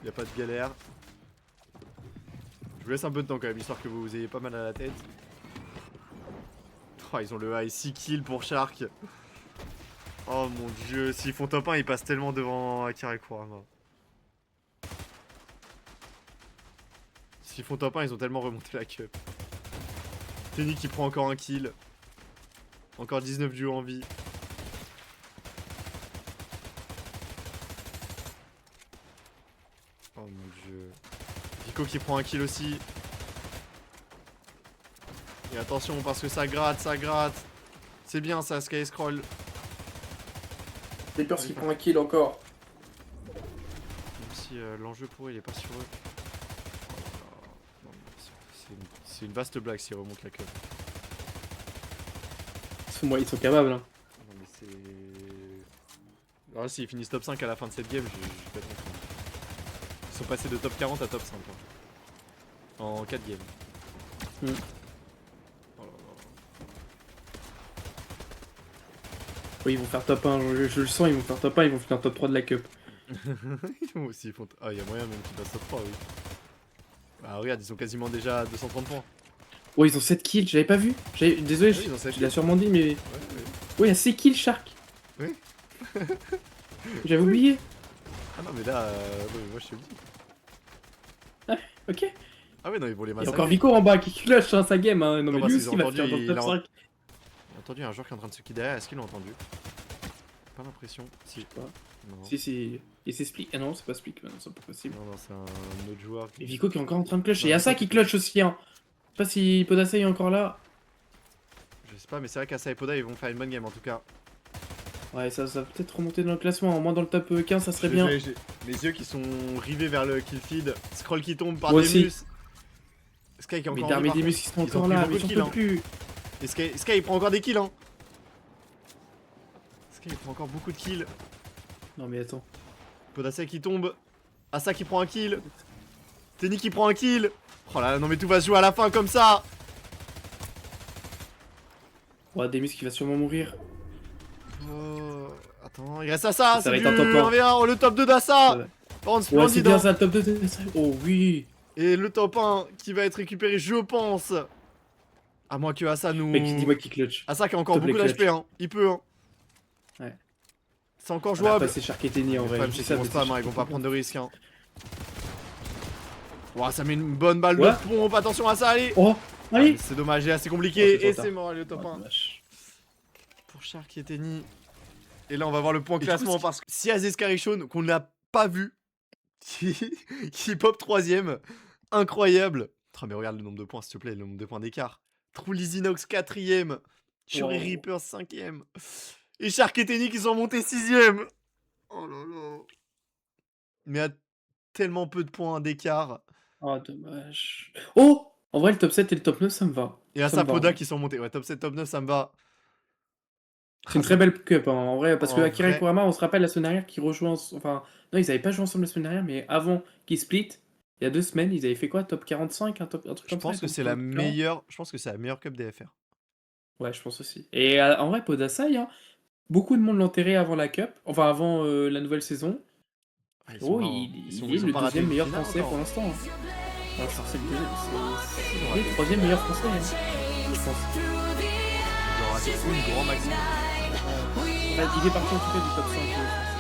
Y a pas de galère. Je vous laisse un peu de temps quand même, histoire que vous ayez pas mal à la tête. Oh, ils ont le high 6 kills pour Shark. Oh mon dieu, s'ils font top 1, ils passent tellement devant Akira et Kurama. S'ils font top 1, ils ont tellement remonté la cup. Tenny qui prend encore un kill. Encore 19 duos en vie. Oh mon dieu. Vico qui prend un kill aussi. Et attention parce que ça gratte, ça gratte. C'est bien ça, Sky Scroll. Vapers qui prend un kill encore. Même si l'enjeu pour eux il est pas sur eux. Oh là là. Non, mais c'est une vaste blague s'ils remontent la queue. Moi, ils sont capables. Hein. Non mais c'est... Alors s'ils finissent top 5 à la fin de cette game, je vais pas te comprendre. Ils sont passés de top 40 à top 5. Hein. En 4 games. Mm. Oh là là. Oui, ils vont faire top 1, je le sens, ils vont faire top 1, ils vont finir top 3 de la cup. Ils aussi ils font... Ah, il y a moyen même qu'ils passent top 3, oui. Bah regarde, ils sont quasiment déjà à 230 points. Oh, ils ont 7 kills, j'avais pas vu. Désolé, Ah oui, ils ont 7 je l'ai sûrement dit, mais. Ouais, Oh, il y a 6 kills, Shark. Oui. J'avais oublié. Ah non, mais là, ouais, moi je te le dis. Ok. Ah ouais, non, ils vont les Il y a massacrer. encore Vico en bas qui clutch hein, sa game. Hein. Non, mais bah, lui s'ils aussi, ont il va entendu, finir dans le il top a 5. J'ai entendu un joueur qui est en train de se quitter derrière, est-ce qu'ils l'ont entendu? Pas l'impression. Si. Pas. Non. Si. Et c'est Split. Ah non, c'est pas Split, non, c'est pas possible. Non, c'est un autre joueur. Et Vico qui est encore en train de clutch. Et Non, Asa qui clutch aussi. Hein. Je sais pas si Podasa est encore là. Je sais pas, mais c'est vrai qu'Asa et Poda ils vont faire une bonne game en tout cas. Ouais, ça va peut-être remonter dans le classement. Au moins dans le top 15, ça serait bien. J'ai les yeux qui sont rivés vers le kill feed. Scroll qui tombe par Moi Demus. aussi. Sky qui est Mais encore en vie, par Darmedemus contre. qui sont Ils ont encore pris là. beaucoup Mais de j'en kills, peux hein. plus. Et Sky il prend encore des kills hein. Sky il prend encore beaucoup de kills. Non, mais attends. Podasa qui tombe. Asa qui prend un kill. Tenny qui prend un kill. Oh là là, non mais tout va se jouer à la fin comme ça. Oh, Demus qui va sûrement mourir. Oh, attends, il reste Asa, Ça c'est va du être un top 1. 1v1, oh, le top 2 d'Asa. Par contre, Ouais, c'est Splendid, bien hein. ça, le top 2. Oh oui. Et le top 1 qui va être récupéré, je pense. À moins que Asa Mec, nous... dis-moi qui clutch. Asa qui a S'il encore te plaît, beaucoup d'HP, clutch. hein. Il peut, hein. Ouais. C'est encore Ah bah après, jouable. c'est Shark et Tenny en Le vrai. problème, Je c'est dis qu'ils ça, vont mais spam, c'est hein. Shark Ils vont et pas Tenny. prendre de risques, hein. Ouah, ça met une bonne balle Ouais. de pompe. Attention à ça, allez. Oh, Ah, allez. mais c'est dommage, c'est assez Oh, compliqué. c'est Et trop c'est tard. mort, allez, au top Oh, 1. dommage. Pour Shark et Tenny. Et là, on va voir le point Et du classement coup, parce que si Aziz Karichon, qu'on n'a pas vu, qui, qui pop 3ème, incroyable. Oh, mais regarde le nombre de points, s'il te plaît, le nombre de points d'écart. True Lizinox 4ème, Shuri wow. Reaper 5ème, et Shark et Tenny qui sont montés 6ème. Oh là là. Mais à tellement peu de points d'écart. Oh, dommage. Oh, en vrai, le top 7 et le top 9, ça me va. Et à Ça me va, en Sapoda vrai. qui sont montés. Ouais, top 7, top 9, ça me va. C'est Ah, une très belle cup, hein, en vrai, parce que en Akira et vrai, Kurama, on se rappelle la semaine dernière qu'ils rejoignent. Enfin, non, ils avaient pas joué ensemble la semaine dernière, mais avant qu'ils split, il y a 2 semaines, ils avaient fait quoi? Top 45, un truc je comme ça, pense que top, c'est la top 40. meilleure. Je pense que c'est la meilleure cup DFR. Ouais, je pense aussi. Et en vrai, Podasai, hein, beaucoup de monde l'enterrait avant la cup, enfin avant la nouvelle saison. Ah, ils sont Frérot, là, hein. il est Ils ont le pas raté deuxième une meilleur finale français encore. pour l'instant, hein. Enfin, Ils ont c'est le deuxième, ils ont il est raté le troisième meilleur français, hein, je pense. ils ont raté une grand maximum. Il est parti en tout cas du top 5 français.